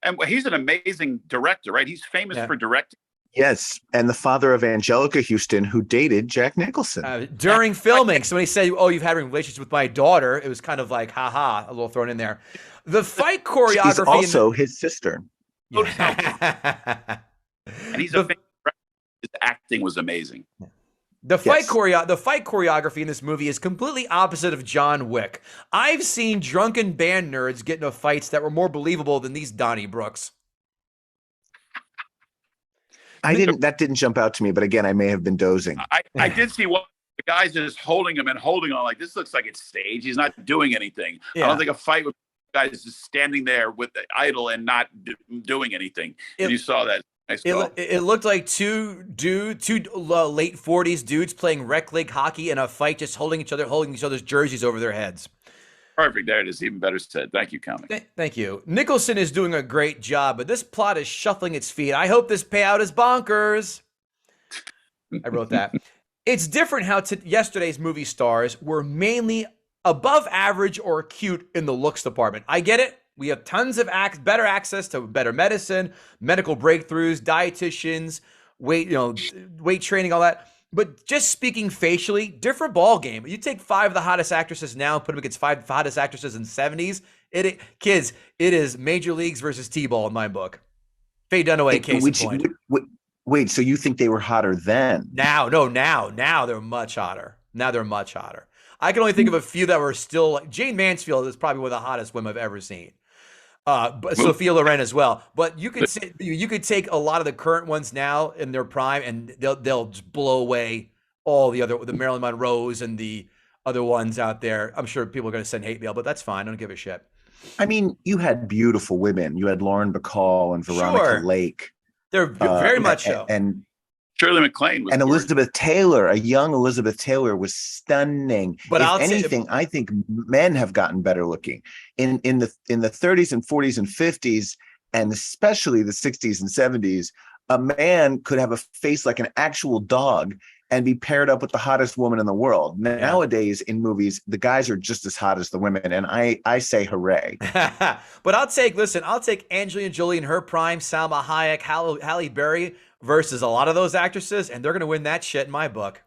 And he's an amazing director, right? He's famous for directing. Yes, and the father of Angelica Houston, who dated Jack Nicholson. During filming, somebody said, oh, you've had relations with my daughter. It was kind of like, ha-ha, a little thrown in there. The fight choreography... She's also his sister. Yeah. And he's a his acting was amazing. The fight choreography in this movie is completely opposite of John Wick. I've seen drunken band nerds get into fights that were more believable than these Donniebrooks. That didn't jump out to me, but again, I may have been dozing. I did see what the guy's just holding him and holding on like this looks like it's staged. He's not doing anything. Yeah. I don't think a fight with guys just standing there with the idol and not doing anything. And you saw that. Nice it looked like two late 40s dudes playing rec league hockey in a fight, just holding each other's jerseys over their heads. Perfect. There it is. Even better said. Thank you, comic. Thank you. Nicholson is doing a great job, but this plot is shuffling its feet. I hope this payout is bonkers. I wrote that. It's different how yesterday's movie stars were mainly above average or cute in the looks department. I get it. We have tons of better access to better medicine, medical breakthroughs, dietitians, weight training, all that. But just speaking facially, different ball game. You take 5 of the hottest actresses now and put them against 5 of the hottest actresses in the 70s. Kids, it is Major Leagues versus T-ball in my book. Faye Dunway, case in point. Wait, so you think they were hotter then? Now they're much hotter. I can only think of a few that were still Jane Mansfield is probably one of the hottest women I've ever seen. But Sophia Loren as well. But you could take a lot of the current ones now in their prime, and they'll just blow away all the Marilyn Monroes and the other ones out there. I'm sure people are going to send hate mail, but that's fine. I don't give a shit. I mean, you had beautiful women. You had Lauren Bacall and Veronica Lake. They're very much so. And Shirley MacLaine was Elizabeth Taylor, a young Elizabeth Taylor, was stunning. But I think men have gotten better looking in the 30s and 40s and 50s, and especially the 60s and 70s. A man could have a face like an actual dog and be paired up with the hottest woman in the world. Nowadays, in movies, the guys are just as hot as the women, and I say hooray. But I'll take Angelina Jolie in her prime, Salma Hayek, Halle Berry versus a lot of those actresses, and they're going to win that shit in my book.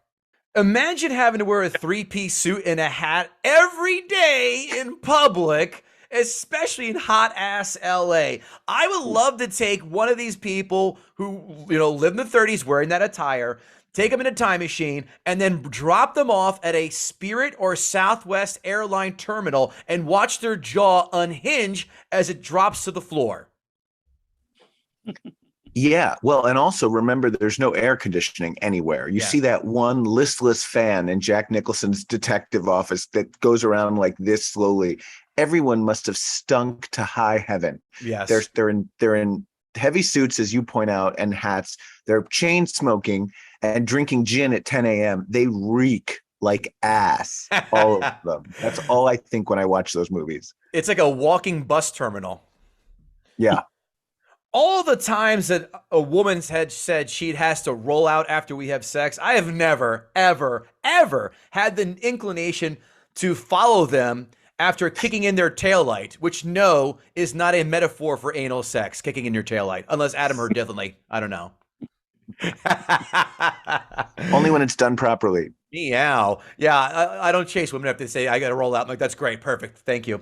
Imagine having to wear a 3-piece suit and a hat every day in public, especially in hot-ass LA. I would love to take one of these people who, live in the 30s wearing that attire, take them in a time machine, and then drop them off at a Spirit or Southwest airline terminal and watch their jaw unhinge as it drops to the floor. Yeah, well, and also remember, there's no air conditioning anywhere. You see that one listless fan in Jack Nicholson's detective office that goes around like this slowly. Everyone must have stunk to high heaven. Yes, they're in heavy suits, as you point out, and hats. They're chain smoking and drinking gin at 10 a.m. They reek like ass, all of them. That's all I think when I watch those movies. It's like a walking bus terminal. Yeah. All the times that a woman's head said she has to roll out after we have sex, I have never, ever, ever had the inclination to follow them after kicking in their taillight, which is not a metaphor for anal sex, kicking in your taillight, unless Adam heard differently. I don't know. Only when it's done properly. Meow. Yeah, I don't chase women if they say, I got to roll out. I'm like, that's great. Perfect. Thank you.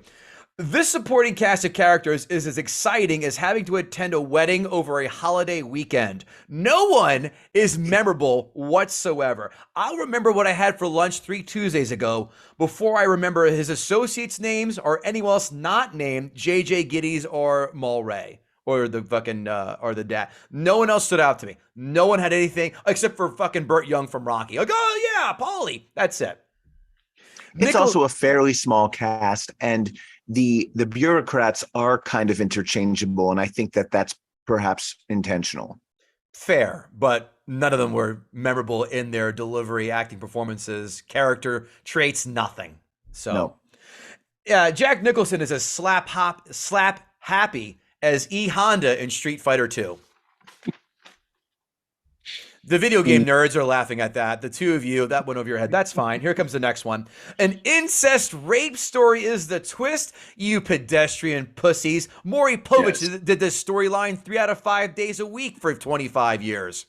This supporting cast of characters is as exciting as having to attend a wedding over a holiday weekend. No one is memorable whatsoever. I'll remember what I had for lunch 3 Tuesdays ago before I remember his associates' names or anyone else not named J.J. Giddies or Mulray or the fucking or the dad. No one else stood out to me. No one had anything except for fucking Burt Young from Rocky. Like, oh yeah, Paulie. That's it. It's also a fairly small cast, and the bureaucrats are kind of interchangeable, and I think that that's perhaps intentional. Fair, but none of them were memorable in their delivery, acting performances, character traits, nothing. So, Jack Nicholson is as slap happy as E. Honda in Street Fighter 2. The video game nerds are laughing at that. The two of you, that went over your head. That's fine. Here comes the next one. An incest rape story is the twist, you pedestrian pussies. Maury Povich did this storyline 3 out of 5 days a week for 25 years.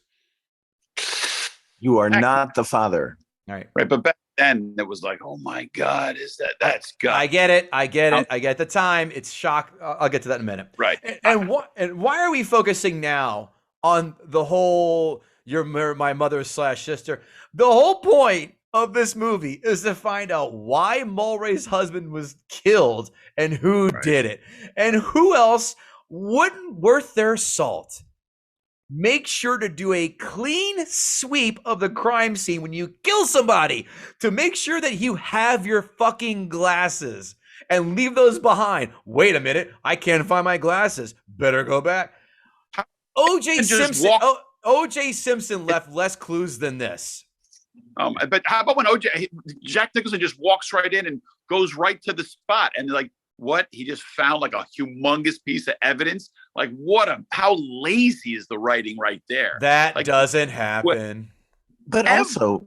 You are not the father. All right. Right, but back then it was like, oh my God, that's God. I get it. I get the time. It's shock. I'll get to that in a minute. Right. And why are we focusing now on the whole You're my mother/sister. The whole point of this movie is to find out why Mulray's husband was killed and who did it. And who else wouldn't worth their salt make sure to do a clean sweep of the crime scene when you kill somebody to make sure that you have your fucking glasses and leave those behind. Wait a minute, I can't find my glasses. Better go back. O.J. Simpson left less clues than this. But how about when Jack Nicholson just walks right in and goes right to the spot and like, what? He just found like a humongous piece of evidence. Like, how lazy is the writing right there? That like, doesn't happen. But also,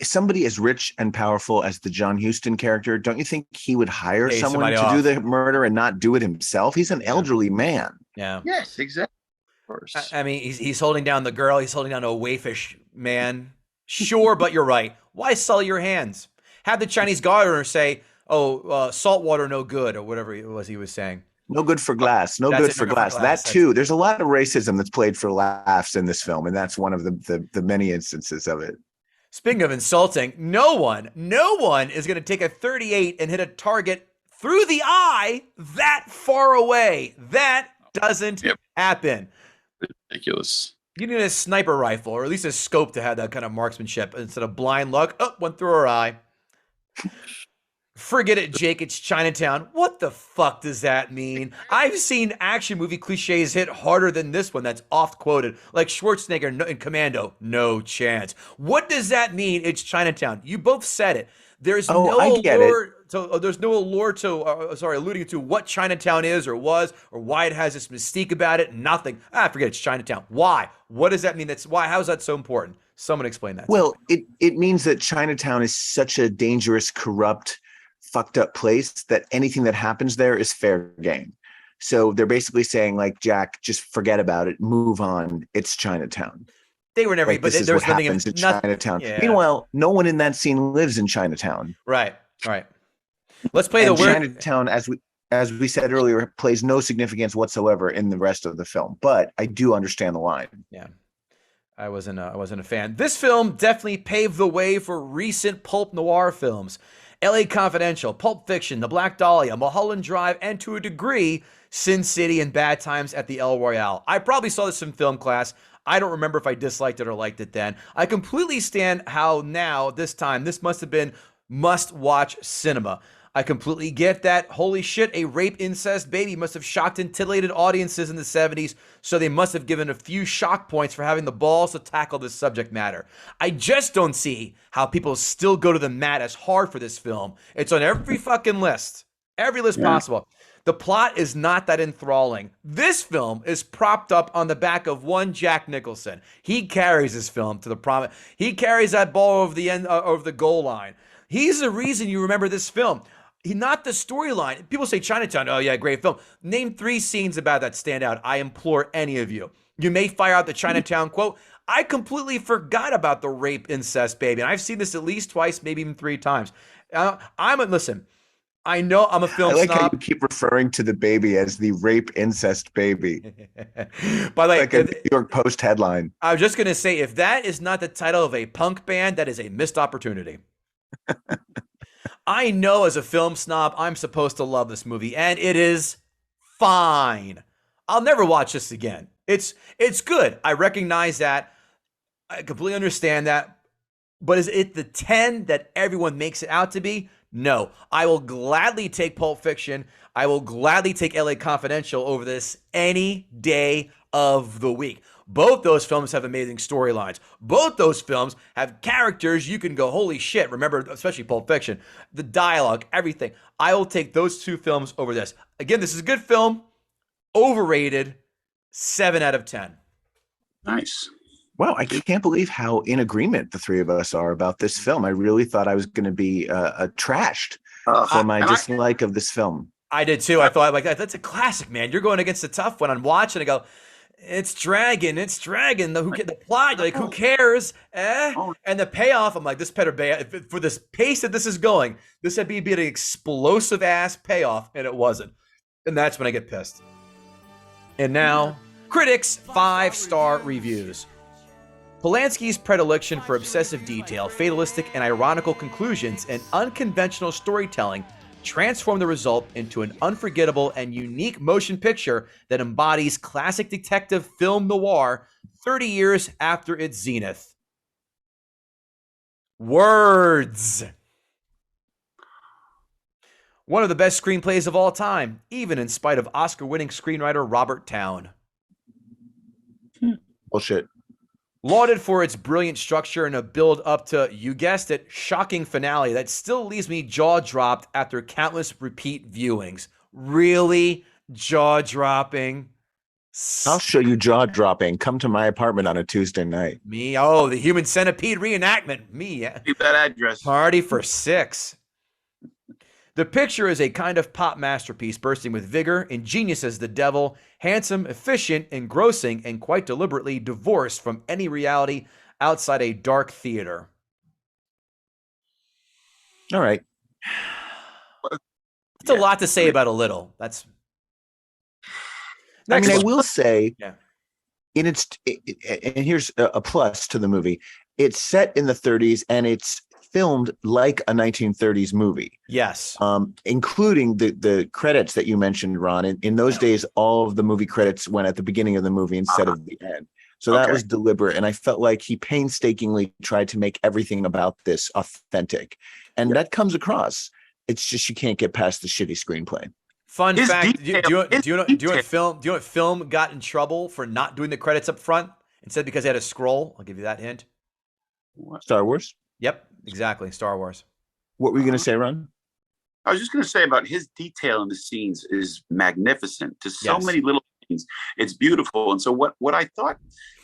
somebody as rich and powerful as the John Huston character, don't you think he would hire someone to do the murder and not do it himself? He's an elderly man. Yeah. Yes, exactly. I mean, he's holding down the girl. He's holding down a waifish man. Sure, but you're right. Why sully your hands? Have the Chinese gardener say, salt water no good, or whatever it was he was saying. No good for glass. No good for glass. That too. There's a lot of racism that's played for laughs in this film, and that's one of the many instances of it. Speaking of insulting, no one is going to take a 38 and hit a target through the eye that far away. That doesn't happen. Ridiculous. You need a sniper rifle, or at least a scope to have that kind of marksmanship instead of blind luck. Oh, went through her eye. Forget it, Jake. It's Chinatown. What the fuck does that mean? I've seen action movie cliches hit harder than this one that's oft quoted, like Schwarzenegger in Commando. No chance. What does that mean? It's Chinatown. You both said it. There's no allure alluding to what Chinatown is or was or why it has this mystique about it. Nothing. Forget it, it's Chinatown. Why? What does that mean? Why? How is that so important? Someone explain that. Well, it means that Chinatown is such a dangerous, corrupt, fucked up place that anything that happens there is fair game. So they're basically saying, like, Jack, just forget about it, move on. It's Chinatown. They were never, like, but there was nothing in Chinatown. Yeah. Meanwhile, no one in that scene lives in Chinatown. Right. Let's play the word. Chinatown, as we said earlier, plays no significance whatsoever in the rest of the film. But I do understand the line. Yeah. I wasn't a fan. This film definitely paved the way for recent pulp noir films. LA Confidential, Pulp Fiction, The Black Dahlia, Mulholland Drive, and to a degree, Sin City and Bad Times at the El Royale. I probably saw this in film class. I don't remember if I disliked it or liked it then. I completely stand how now, this must have been must-watch cinema. I completely get that. Holy shit, a rape incest baby must have shocked and titillated audiences in the 70s, so they must have given a few shock points for having the balls to tackle this subject matter. I just don't see how people still go to the mat as hard for this film. It's on every fucking list. Every list possible. The plot is not that enthralling. This film is propped up on the back of one Jack Nicholson. He carries this film to the promise. He carries that ball over the end over the goal line. He's the reason you remember this film. Not the storyline. People say Chinatown. Oh yeah, great film. Name 3 scenes about that stand out. I implore any of you. You may fire out the Chinatown quote. I completely forgot about the rape incest baby. And I've seen this at least twice, maybe even 3 times. Listen. I know I'm a film snob. I like snob. how you keep referring to the baby as the rape incest baby. By the way, like a New York Post headline. I was just going to say, if that is not the title of a punk band, that is a missed opportunity. I know as a film snob, I'm supposed to love this movie, and it is fine. I'll never watch this again. It's good. I recognize that. I completely understand that. But is it the 10 that everyone makes it out to be? No. I will gladly take Pulp Fiction. I will gladly take LA Confidential over this any day of the week. Both those films have amazing storylines. Both those films have characters you can go, holy shit. Remember, especially Pulp Fiction, the dialogue, everything. I will take those 2 films over this. Again, this is a good film. Overrated. 7 out of 10. Nice. Wow, I can't believe how in agreement the 3 of us are about this film. I really thought I was going to be trashed for my dislike of this film. I did too. I thought, like, that's a classic, man. You're going against a tough one. I'm watching. I go, it's dragging. The plot, like, who cares? And the payoff, I'm like, this better be, for this pace that this is going, this would be an explosive ass payoff, and it wasn't. And that's when I get pissed. And now, critics 5-star reviews. Polanski's predilection for obsessive detail, fatalistic and ironical conclusions, and unconventional storytelling transformed the result into an unforgettable and unique motion picture that embodies classic detective film noir 30 years after its zenith. Words. One of the best screenplays of all time, even in spite of Oscar-winning screenwriter Robert Towne. Bullshit. Lauded for its brilliant structure and a build up to, you guessed it, shocking finale that still leaves me jaw-dropped after countless repeat viewings. Really jaw-dropping. I'll show you jaw-dropping. Come to my apartment on a Tuesday night. Me? Oh, the Human Centipede reenactment. Me. Keep that address. Party for 6. The picture is a kind of pop masterpiece bursting with vigor, ingenious as the devil, handsome, efficient, engrossing, and quite deliberately divorced from any reality outside a dark theater. All right. It's a lot to say about a little. That's. I mean, I will say, Yeah. and here's a plus to the movie. It's set in the 30s and it's filmed like a 1930s movie. Yes. Including the credits that you mentioned, Ron. In those days, all of the movie credits went at the beginning of the movie instead of the end. So that was deliberate. And I felt like he painstakingly tried to make everything about this authentic. And that comes across. It's just you can't get past the shitty screenplay. Fun fact: do you know what film got in trouble for not doing the credits up front instead because they had a scroll? I'll give you that hint. Star Wars. Yep, exactly. Star Wars. What were you going to say, Ron? I was just going to say about his detail in the scenes is magnificent to so many little things. It's beautiful. And so what I thought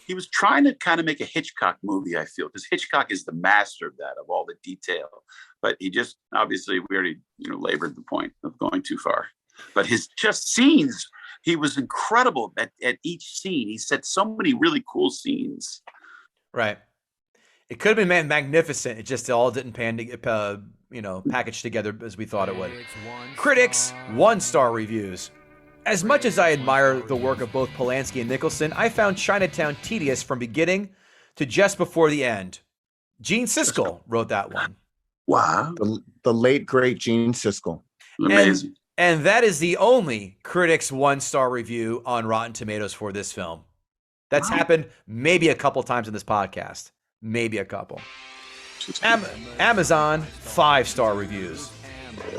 he was trying to kind of make a Hitchcock movie, I feel, because Hitchcock is the master of that, of all the detail. But he just, obviously, we already, labored the point of going too far. But his just scenes, he was incredible at each scene. He set so many really cool scenes. Right. It could have been magnificent. It just all didn't package together as we thought it would. Critics, 1-star reviews. As much as I admire the work of both Polanski and Nicholson, I found Chinatown tedious from beginning to just before the end. Gene Siskel wrote that one. Wow. The late, great Gene Siskel. Amazing. And that is the only critics 1-star review on Rotten Tomatoes for this film. That's happened maybe a couple times in this podcast. Maybe a couple. Amazon 5-star reviews.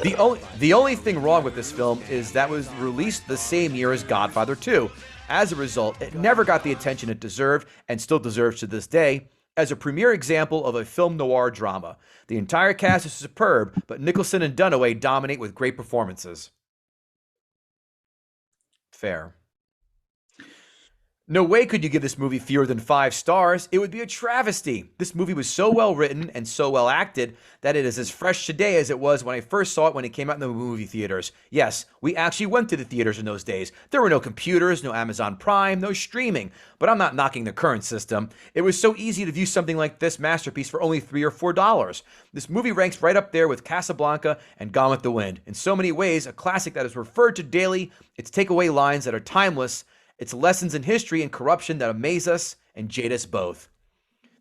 The only thing wrong with this film is that was released the same year as Godfather 2. As a result, it never got the attention it deserved and still deserves to this day as a premier example of a film noir drama. The entire cast is superb, but Nicholson and Dunway dominate with great performances. Fair. No way could you give this movie fewer than 5 stars. It would be a travesty. This movie was so well written and so well acted that it is as fresh today as it was when I first saw it when it came out in the movie theaters. Yes, we actually went to the theaters in those days. There were no computers, no Amazon Prime, no streaming. But I'm not knocking the current system. It was so easy to view something like this masterpiece for only $3 or $4. This movie ranks right up there with Casablanca and Gone with the Wind. In so many ways, a classic that is referred to daily, its takeaway lines that are timeless, it's lessons in history and corruption that amaze us and jade us both.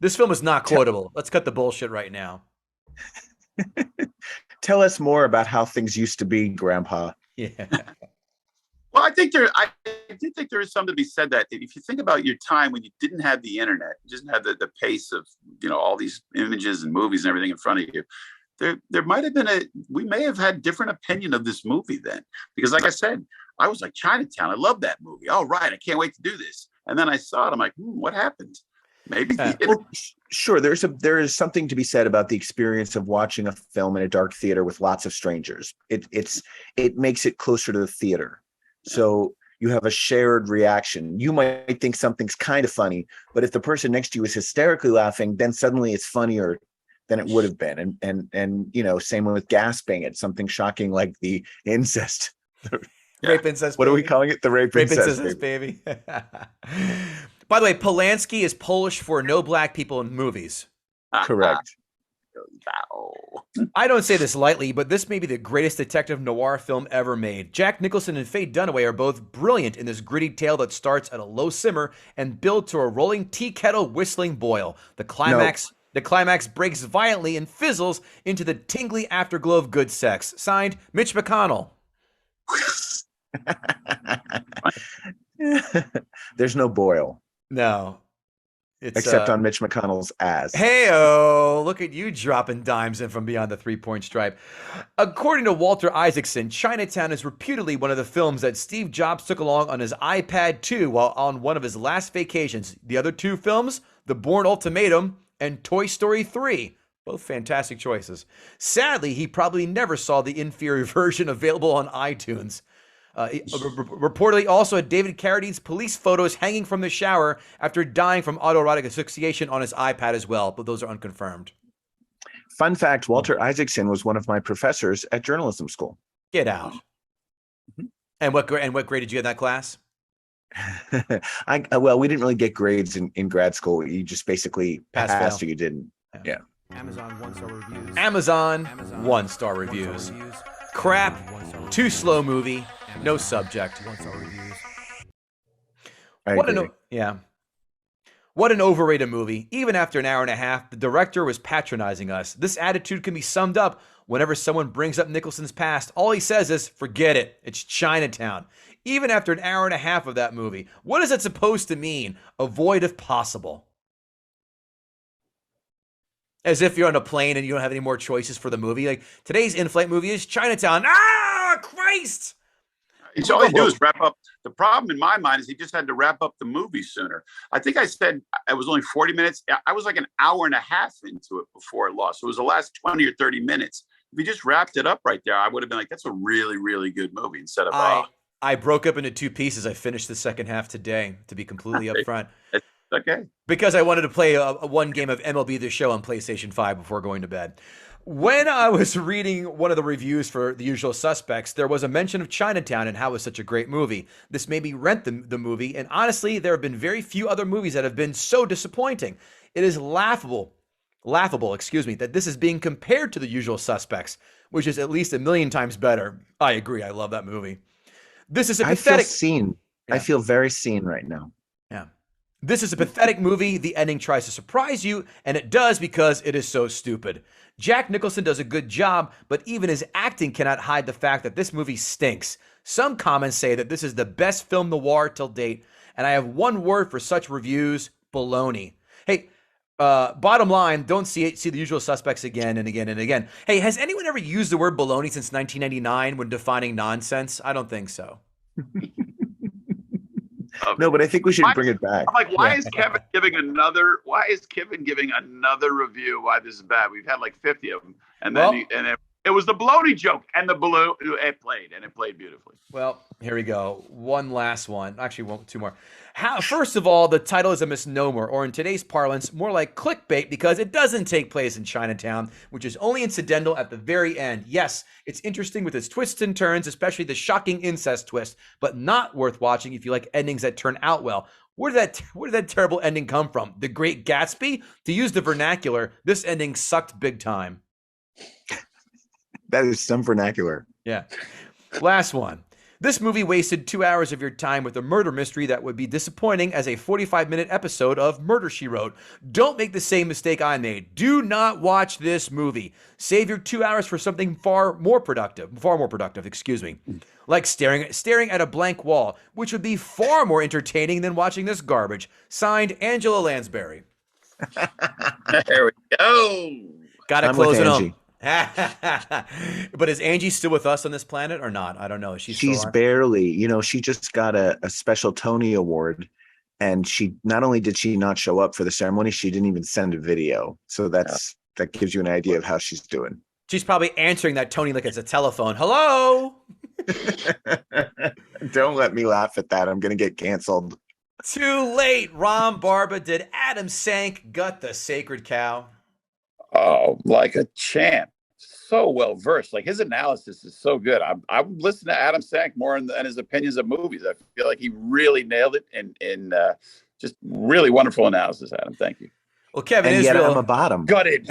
This film is not quotable. Let's cut the bullshit right now. Tell us more about how things used to be, Grandpa. Yeah. Well, I do think there is something to be said that if you think about your time when you didn't have the internet, you didn't have the pace of, all these images and movies and everything in front of you, there might have been we may have had different opinion of this movie then. Because like I said, I was like, Chinatown, I love that movie. All right, I can't wait to do this. And then I saw it, I'm like, what happened? Maybe. Well, sure, there is something to be said about the experience of watching a film in a dark theater with lots of strangers. It makes it closer to the theater. So you have a shared reaction. You might think something's kind of funny, but if the person next to you is hysterically laughing, then suddenly it's funnier than it would have been. And same with gasping at something shocking like the incest. Rape incest. What are we calling it? The rape incest baby. By the way, Polanski is Polish for no black people in movies. Correct. I don't say this lightly, but this may be the greatest detective noir film ever made. Jack Nicholson and Faye Dunway are both brilliant in this gritty tale that starts at a low simmer and builds to a rolling tea kettle whistling boil. The climax breaks violently and fizzles into the tingly afterglow of good sex. Signed, Mitch McConnell. There's no boil. No. Except on Mitch McConnell's ass. Hey-oh, look at you dropping dimes in from beyond the three-point stripe. According to Walter Isaacson, Chinatown is reputedly one of the films that Steve Jobs took along on his iPad 2 while on one of his last vacations. The other two films, The Bourne Ultimatum and Toy Story 3. Both fantastic choices. Sadly, he probably never saw the inferior version available on iTunes. Reportedly also had David Carradine's police photos hanging from the shower after dying from autoerotic asphyxiation on his iPad as well, but those are unconfirmed. Fun fact, Walter Isaacson was one of my professors at journalism school. Get out. And what grade did you get in that class? Well, we didn't really get grades in grad school. You just basically passed or you didn't. Yeah. Amazon one-star reviews. Crap. Too slow movie. No subject. What an overrated movie. Even after an hour and a half, the director was patronizing us. This attitude can be summed up whenever someone brings up Nicholson's past. All he says is, forget it. It's Chinatown. Even after an hour and a half of that movie. What is it supposed to mean? Avoid if possible. As if you're on a plane and you don't have any more choices for the movie. Like, today's in-flight movie is Chinatown. Ah, Christ! It's all he do is wrap up. The problem in my mind is he just had to wrap up the movie sooner. I think I said it was only 40 minutes. I was like an hour and a half into it before it lost. So it was the last 20 or 30 minutes. If he just wrapped it up right there, I would have been like, that's a really, really good movie instead of... I broke up into two pieces. I finished the second half today, to be completely upfront. Okay. Because I wanted to play one game of MLB The Show on PlayStation 5 before going to bed. When I was reading one of the reviews for The Usual Suspects, there was a mention of Chinatown and how it was such a great movie. This made me rent the movie, and honestly, there have been very few other movies that have been so disappointing. It is laughable, that this is being compared to The Usual Suspects, which is at least a million times better. I agree. I love that movie. This is a pathetic... I feel seen. Yeah. I feel very seen right now. Yeah. This is a pathetic movie. The ending tries to surprise you, and it does because it is so stupid. Jack Nicholson does a good job, but even his acting cannot hide the fact that this movie stinks. Some comments say that this is the best film noir till date, and I have one word for such reviews: baloney. Hey, bottom line, don't see The Usual Suspects again and again and again. Hey, has anyone ever used the word baloney since 1999 when defining nonsense? I don't think so. No, but I think we should bring it back. I'm like, why is Kevin giving another review why this is bad? We've had like 50 of them. And then it was the baloney joke, and the balloon it played beautifully. Well, here we go. One last one. Actually, two more. First of all, the title is a misnomer, or in today's parlance, more like clickbait, because it doesn't take place in Chinatown, which is only incidental at the very end. Yes, it's interesting with its twists and turns, especially the shocking incest twist, but not worth watching if you like endings that turn out well. Where did that terrible ending come from? The Great Gatsby? To use the vernacular, this ending sucked big time. That is some vernacular. Yeah. Last one. This movie wasted 2 hours of your time with a murder mystery that would be disappointing as a 45-minute episode of Murder, She Wrote. Don't make the same mistake I made. Do not watch this movie. Save your 2 hours for something far more productive, like staring at a blank wall, which would be far more entertaining than watching this garbage. Signed, Angela Lansbury. There we go. Gotta close it on. But is Angie still with us on this planet or not? I don't know. She's barely, she just got a special Tony Award, and not only did she not show up for the ceremony, she didn't even send a video. So that gives you an idea of how she's doing. She's probably answering that Tony like it's a telephone. Hello. Don't let me laugh at that. I'm going to get canceled. Too late. Ron Barba. Did Adam Sank gut the sacred cow? Oh, like a champ. So well versed. Like, his analysis is so good. I would listen to Adam Sank more in his opinions of movies. I feel like he really nailed it, and just really wonderful analysis, Adam. Thank you. Well, Kevin And yet I'm Israel. a bottom. Gutted.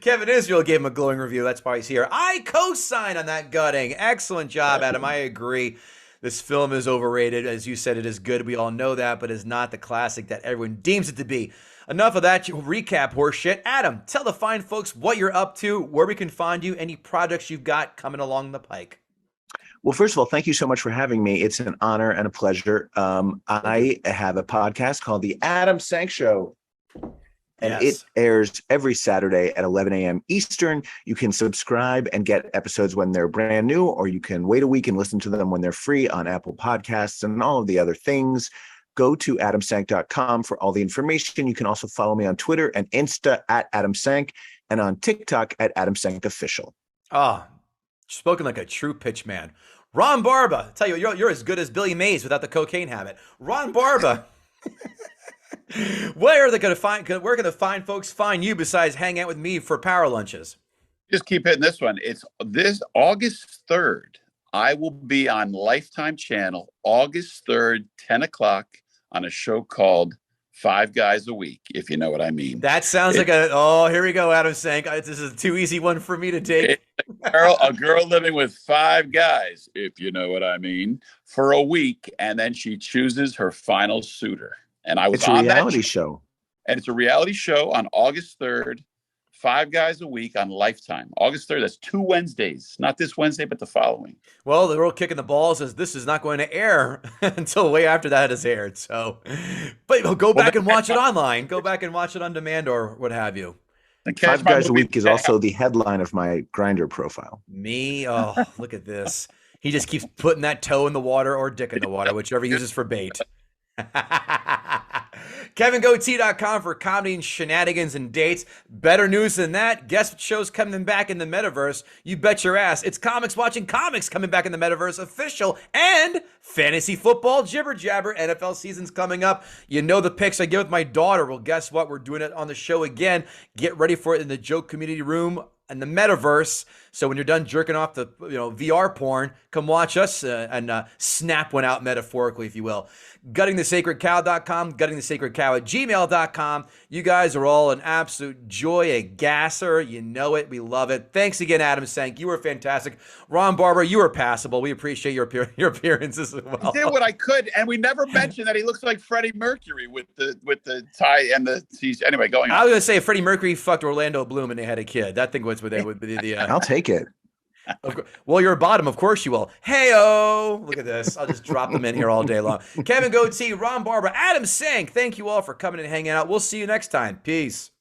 Kevin Israel gave him a glowing review. That's why he's here. I co-sign on that gutting. Excellent job, Adam. I agree. This film is overrated. As you said, it is good. We all know that, but it's not the classic that everyone deems it to be. Enough of that recap horseshit. Adam, tell the fine folks what you're up to, where we can find you, any projects you've got coming along the pike. Well, first of all, thank you so much for having me. It's an honor and a pleasure. I have a podcast called The Adam Sank Show. And It airs every Saturday at 11 a.m. Eastern. You can subscribe and get episodes when they're brand new, or you can wait a week and listen to them when they're free on Apple Podcasts and all of the other things. Go to adamsank.com for all the information. You can also follow me on Twitter and Insta at AdamSank and on TikTok at AdamSankOfficial. Ah, spoken like a true pitch man. Ron Barba, tell you, you're as good as Billy Mays without the cocaine habit. Ron Barba. Where can the fine folks find you besides hang out with me for power lunches? Just keep hitting this one. It's this August 3rd. I will be on Lifetime Channel August 3rd, 10 o'clock on a show called 5 Guys a Week, if you know what I mean. That sounds like here we go, Adam Sank. This is a too easy one for me to take. A girl living with 5 guys, if you know what I mean, for a week, and then she chooses her final suitor. And I was on that reality show. And it's a reality show on August 3rd, 5 Guys a Week on Lifetime. August 3rd, that's 2 Wednesdays. Not this Wednesday, but the following. Well, the real kick in the balls is this is not going to air until way after that is aired. So, but go back and watch it online. Go back and watch it on demand or what have you. 5 Guys a Week is also the headline of my Grindr profile. Me? Oh, look at this. He just keeps putting that toe in the water or dick in the water, whichever he uses for bait. KevinGoatee.com for comedy and shenanigans and dates. Better news than that. Guess what show's coming back in the metaverse? You bet your ass. It's Comics Watching Comics coming back in the metaverse official, and fantasy football jibber jabber. NFL season's coming up. You know the picks I give with my daughter. Well, guess what? We're doing it on the show again. Get ready for it in the joke community room and the metaverse. So when you're done jerking off the VR porn, come watch us and snap one out metaphorically, if you will. Guttingthesacredcow.com, guttingthesacredcow@gmail.com. You guys are all an absolute joy, a gasser. You know it. We love it. Thanks again, Adam Sank. You were fantastic. Ron Barber, you were passable. We appreciate your appearances as well. I did what I could, and we never mentioned that he looks like Freddie Mercury with the tie and the anyway. Going on. I was gonna say Freddie Mercury fucked Orlando Bloom and they had a kid. That thing was with the. I'll take it. Well, you're a bottom. Of course you will. Hey-o. Look at this. I'll just drop them in here all day long. Kevin Goatee, Ron Barber, Adam Sank. Thank you all for coming and hanging out. We'll see you next time. Peace.